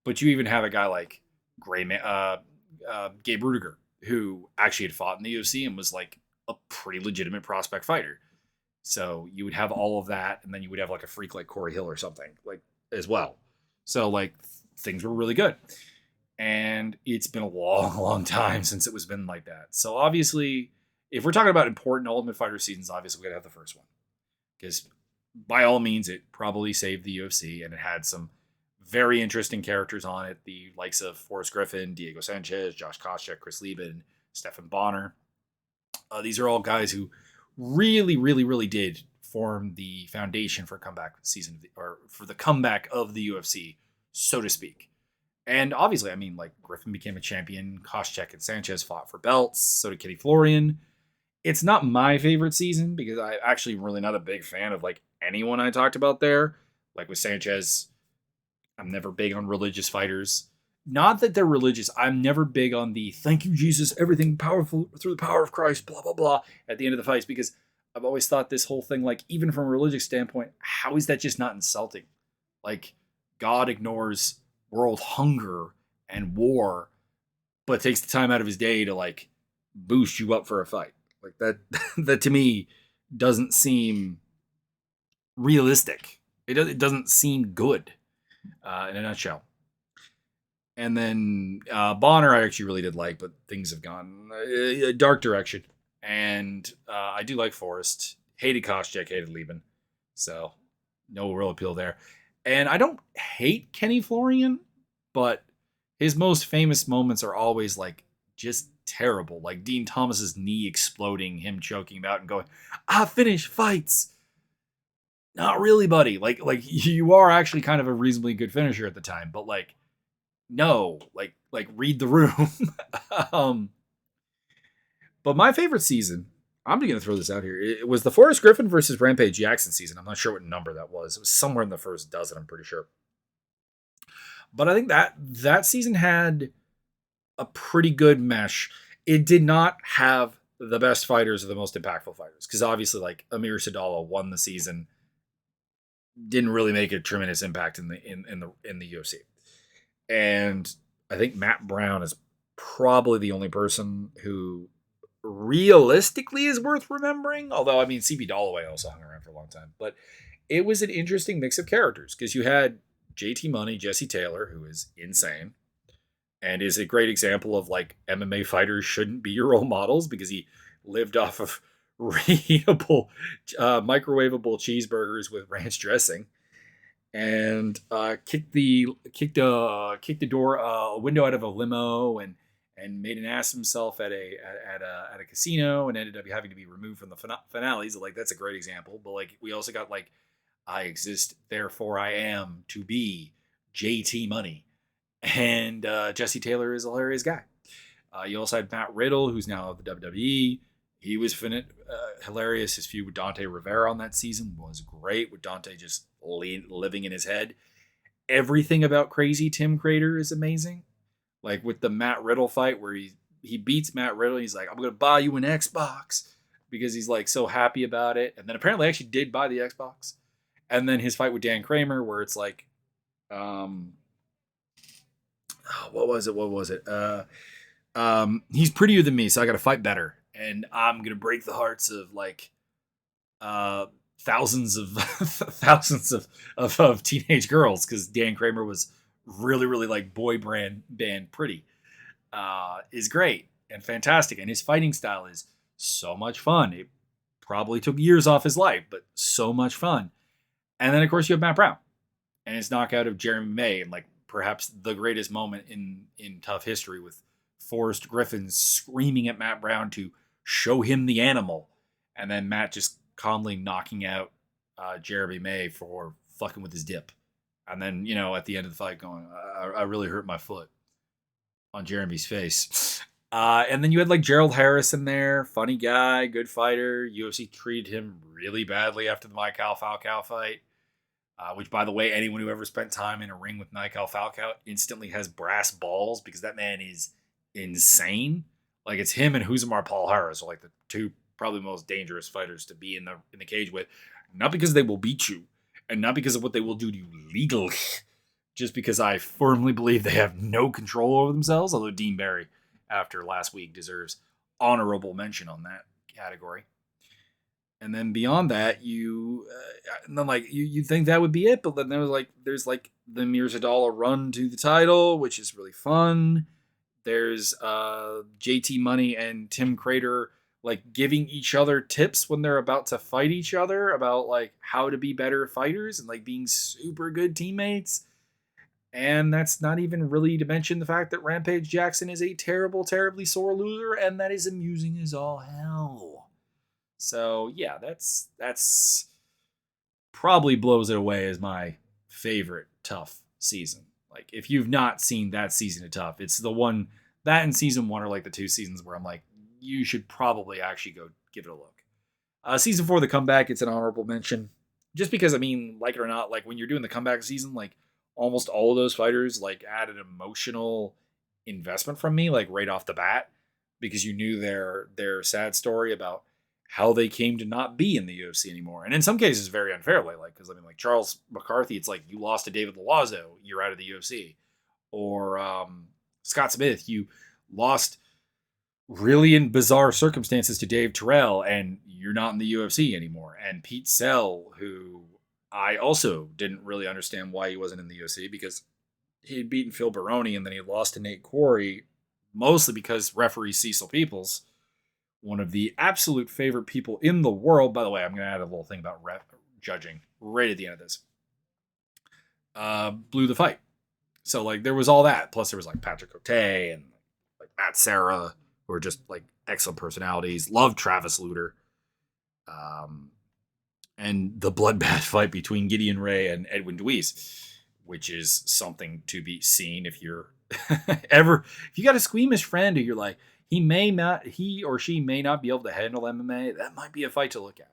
but you even have a guy like Gabe Rudiger, who actually had fought in the UFC and was like a pretty legitimate prospect fighter. So you would have all of that, and then you would have like a freak like Corey Hill or something like as well. So like things were really good. And it's been a long, long time since it was been like that. So obviously, if we're talking about important Ultimate Fighter seasons, obviously we got to have the first one, because by all means, it probably saved the UFC, and it had some very interesting characters on it. The likes of Forrest Griffin, Diego Sanchez, Josh Koscheck, Chris Lieben, Stephan Bonner. These are all guys who really, really, really did form the foundation for comeback season, or for the comeback of the UFC, so to speak. And obviously, I mean, like, Griffin became a champion. Koscheck and Sanchez fought for belts. So did Kenny Florian. It's not my favorite season, because I actually really not a big fan of like anyone I talked about there. Like with Sanchez, I'm never big on religious fighters. Not that they're religious. I'm never big on the thank you, Jesus, everything powerful through the power of Christ, blah, blah, blah, at the end of the fights, because I've always thought this whole thing, like, even from a religious standpoint, how is that just not insulting? Like, God ignores world hunger and war, but takes the time out of his day to like boost you up for a fight. Like that to me doesn't seem realistic. It doesn't seem good in a nutshell. And then Bonner, I actually really did like, but things have gone a dark direction. And I do like Forrest. Hated Koscheck, hated Lieben. So no real appeal there. And I don't hate Kenny Florian, but his most famous moments are always like just terrible. Like Dean Thomas's knee exploding, him choking him out and going, "I finish fights." Not really, buddy. Like you are actually kind of a reasonably good finisher at the time, but like no, like read the room. um, but my favorite season, I'm going to throw this out here. It was the Forrest Griffin versus Rampage Jackson season. I'm not sure what number that was. It was somewhere in the first dozen, I'm pretty sure. But I think that season had a pretty good mesh. It did not have the best fighters or the most impactful fighters because obviously, like Amir Sadala won the season, didn't really make a tremendous impact in the UFC. And I think Matt Brown is probably the only person who realistically is worth remembering. Although, I mean, CB Dollaway also hung around for a long time. But it was an interesting mix of characters because you had JT Money, Jesse Taylor, who is insane and is a great example of like MMA fighters shouldn't be your role models because he lived off of reheatable, microwavable cheeseburgers with ranch dressing and kicked the door a window out of a limo and made an ass of himself at a casino and ended up having to be removed from the finales. Like that's a great example. But like we also got like I exist, therefore I am to be JT Money, and Jesse Taylor is a hilarious guy. You also had Matt Riddle, who's now at the WWE. He was hilarious. His feud with Dante Rivera on that season was great, with Dante just living in his head. Everything about Crazy Tim Crater is amazing. Like with the Matt Riddle fight where he beats Matt Riddle. He's like, "I'm going to buy you an Xbox," because he's like so happy about it. And then apparently actually did buy the Xbox. And then his fight with Dan Kramer where it's like, what was it? What was it? He's prettier than me, so I got to fight better, and I'm gonna break the hearts of like thousands of thousands of teenage girls because Dan Kramer was really like boy band pretty. Is great and fantastic, and his fighting style is so much fun. It probably took years off his life, but so much fun. And then of course you have Matt Brown and his knockout of Jeremy May, and like perhaps the greatest moment in TUF history with Forrest Griffin screaming at Matt Brown to show him the animal, and then Matt just calmly knocking out Jeremy May for fucking with his dip, and then at the end of the fight going, I really hurt my foot on Jeremy's face. And then you had like Gerald Harris in there, funny guy, good fighter. UFC treated him really badly after the Michael Falcao fight. Which, by the way, anyone who ever spent time in a ring with Michael Falcao instantly has brass balls because that man is insane. Like it's him and Huzamar Palhares are like the two probably most dangerous fighters to be in the cage with, not because they will beat you and not because of what they will do to you legally, just because I firmly believe they have no control over themselves. Although Dean Barry, after last week, deserves honorable mention on that category. And then beyond that, and then like you think that would be it, but then there's like the Mirzadala run to the title, which is really fun. There's JT Money and Tim Crater like giving each other tips when they're about to fight each other about like how to be better fighters and like being super good teammates. And that's not even really to mention the fact that Rampage Jackson is a terribly sore loser, and that is amusing as all hell. So yeah, that's probably blows it away as my favorite TUF season. Like if you've not seen that season of TUF, it's the one that and season 1 are like the two seasons where I'm like, you should probably actually go give it a look. Season 4, the comeback, it's an honorable mention. Just because, I mean, like it or not, like when you're doing the comeback season, like almost all of those fighters like had an emotional investment from me, like right off the bat, because you knew their sad story about how they came to not be in the UFC anymore. And in some cases, very unfairly, like, because I mean, like Charles McCarthy, it's like you lost to David Loazo, you're out of the UFC. Or Scott Smith, you lost really in bizarre circumstances to Dave Terrell, and you're not in the UFC anymore. And Pete Sell, who I also didn't really understand why he wasn't in the UFC because he had beaten Phil Baroni and then he lost to Nate Quarry, mostly because referee Cecil Peoples, one of the absolute favorite people in the world. By the way, I'm going to add a little thing about judging right at the end of this. Blew the fight. So like there was all that. Plus there was like Patrick Cote and like Matt Serra, who are just like excellent personalities. Love Travis Luter. And the bloodbath fight between Gideon Ray and Edwin Deweese, which is something to be seen if you're if you got a squeamish friend who you're like, he or she may not be able to handle MMA, that might be a fight to look at.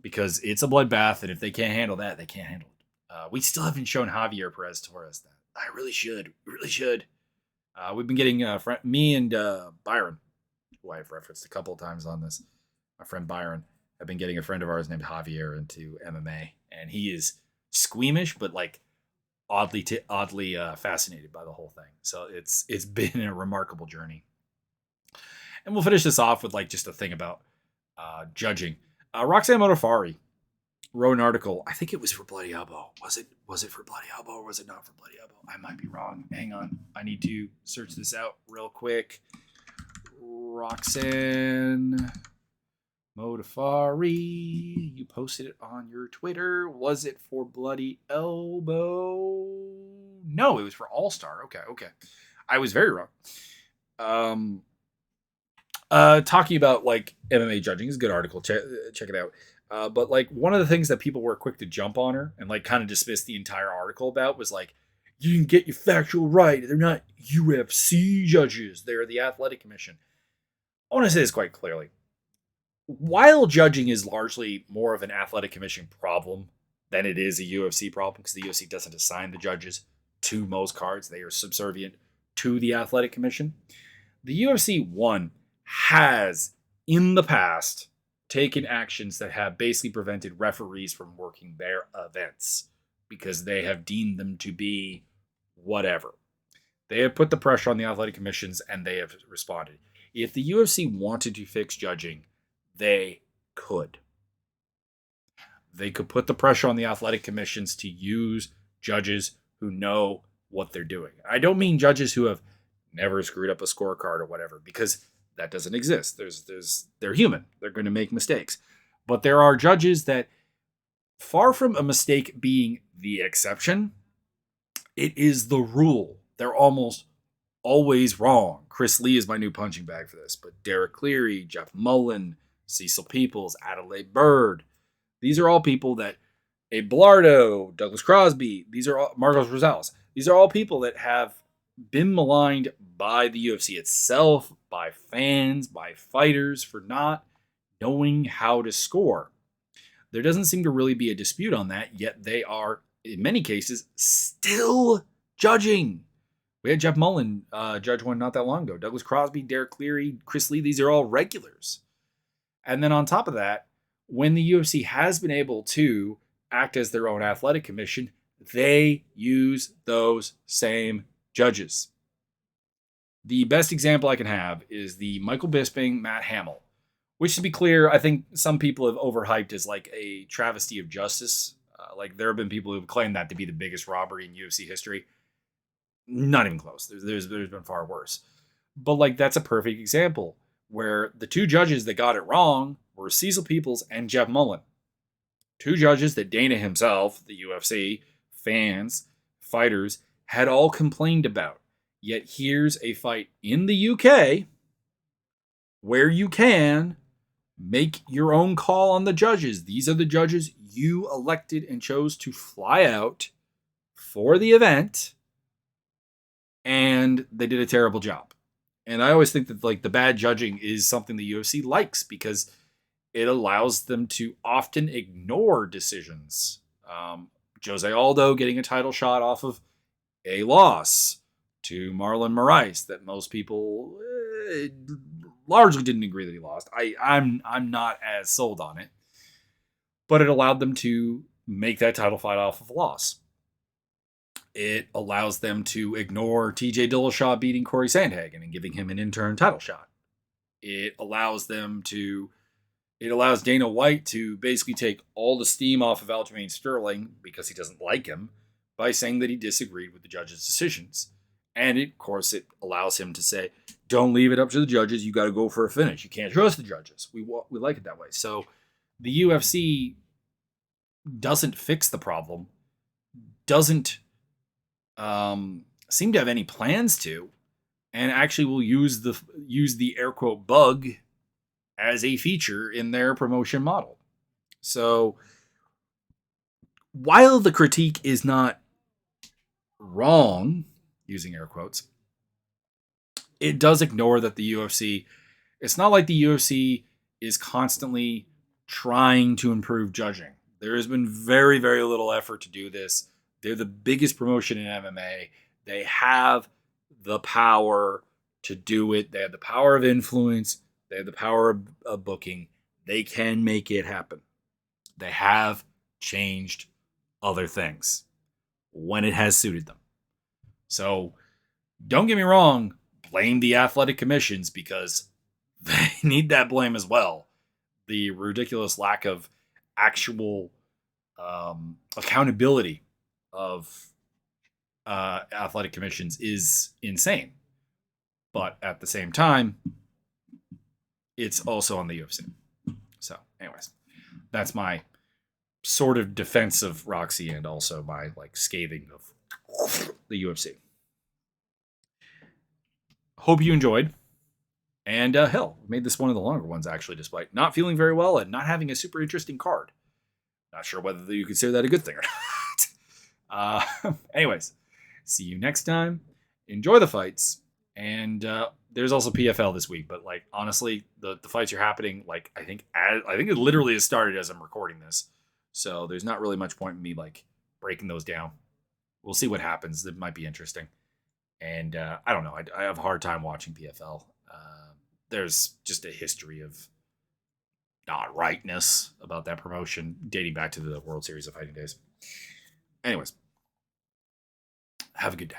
Because it's a bloodbath, and if they can't handle that, they can't handle it. We still haven't shown Javier Perez Torres that. I really should. We really should. We've been getting me and Byron, who I've referenced a couple of times on this. My friend Byron, have been getting a friend of ours named Javier into MMA, and he is squeamish, but like oddly fascinated by the whole thing. So it's been a remarkable journey. And we'll finish this off with like just a thing about judging. Roxanne Modaffari wrote an article. I think it was for Bloody Elbow. Was it for Bloody Elbow or was it not for Bloody Elbow? I might be wrong. Hang on. I need to search this out real quick. Roxanne Modaffari. You posted it on your Twitter. Was it for Bloody Elbow? No, it was for All Star. Okay. I was very wrong. Talking about like MMA judging is a good article. Check it out. But like one of the things that people were quick to jump on her and like kind of dismiss the entire article about was like, you didn't get your factual right. They're not UFC judges. They're the Athletic Commission. I want to say this quite clearly. While judging is largely more of an Athletic Commission problem than it is a UFC problem, because the UFC doesn't assign the judges to most cards. They are subservient to the Athletic Commission. The UFC, one, has in the past taken actions that have basically prevented referees from working their events because they have deemed them to be whatever. They have put the pressure on the Athletic Commissions and they have responded. If the UFC wanted to fix judging, they could. They could put the pressure on the Athletic Commissions to use judges who know what they're doing. I don't mean judges who have never screwed up a scorecard or whatever, because that doesn't exist. They're human. They're going to make mistakes. But there are judges that, far from a mistake being the exception, it is the rule. They're almost always wrong. Chris Lee is my new punching bag for this, but Derek Cleary, Jeff Mullen, Cecil Peoples, Adelaide Bird, these are all people that, Abe Bellardo, Douglas Crosby, these are all, Marcos Rosales, these are all people that have been maligned by the UFC itself, by fans, by fighters for not knowing how to score. There doesn't seem to really be a dispute on that, yet they are, in many cases, still judging. We had Jeff Mullen judge one not that long ago. Douglas Crosby, Derek Cleary, Chris Lee, these are all regulars. And then on top of that, when the UFC has been able to act as their own athletic commission, they use those same judges. The best example I can have is the Michael Bisping, Matt Hamill, which, to be clear, I think some people have overhyped as like a travesty of justice. Like there have been people who have claimed that to be the biggest robbery in UFC history. Not even close. There's been far worse. But like that's a perfect example where the two judges that got it wrong were Cecil Peoples and Jeff Mullen. Two judges that Dana himself, the UFC, fans, fighters, had all complained about. Yet here's a fight in the UK where you can make your own call on the judges. These are the judges you elected and chose to fly out for the event, and they did a terrible job. And I always think that like the bad judging is something the UFC likes because it allows them to often ignore decisions. Jose Aldo getting a title shot off of a loss to Marlon Moraes that most people largely didn't agree that he lost. I'm not as sold on it, but it allowed them to make that title fight off of a loss. It allows them to ignore TJ Dillashaw beating Corey Sandhagen and giving him an interim title shot. It allows Dana White to basically take all the steam off of Aljamain Sterling because he doesn't like him by saying that he disagreed with the judge's decisions. And of course, it allows him to say, don't leave it up to the judges. You got to go for a finish. You can't trust the judges. We like it that way. So the UFC doesn't fix the problem, doesn't seem to have any plans to, and actually will use the air quote bug as a feature in their promotion model. So while the critique is not wrong, using air quotes, it does ignore that the UFC, it's not like the UFC is constantly trying to improve judging. There has been very, very little effort to do this. They're the biggest promotion in MMA. They have the power to do it. They have the power of influence. They have the power of booking. They can make it happen. They have changed other things when it has suited them. So don't get me wrong, blame the athletic commissions because they need that blame as well. The ridiculous lack of actual accountability of athletic commissions is insane. But at the same time, it's also on the UFC. So, anyways, that's my sort of defense of Roxy and also my scathing of the UFC. Hope you enjoyed. And hell, made this one of the longer ones actually, despite not feeling very well and not having a super interesting card. Not sure whether you consider that a good thing or not. Anyways, see you next time. Enjoy the fights. And there's also PFL this week, but honestly, the fights are happening. I think it literally has started as I'm recording this, so there's not really much point in me breaking those down. We'll see what happens. It might be interesting, and I don't know. I have a hard time watching PFL. There's just a history of not rightness about that promotion dating back to the World Series of Fighting days. Anyways, have a good day.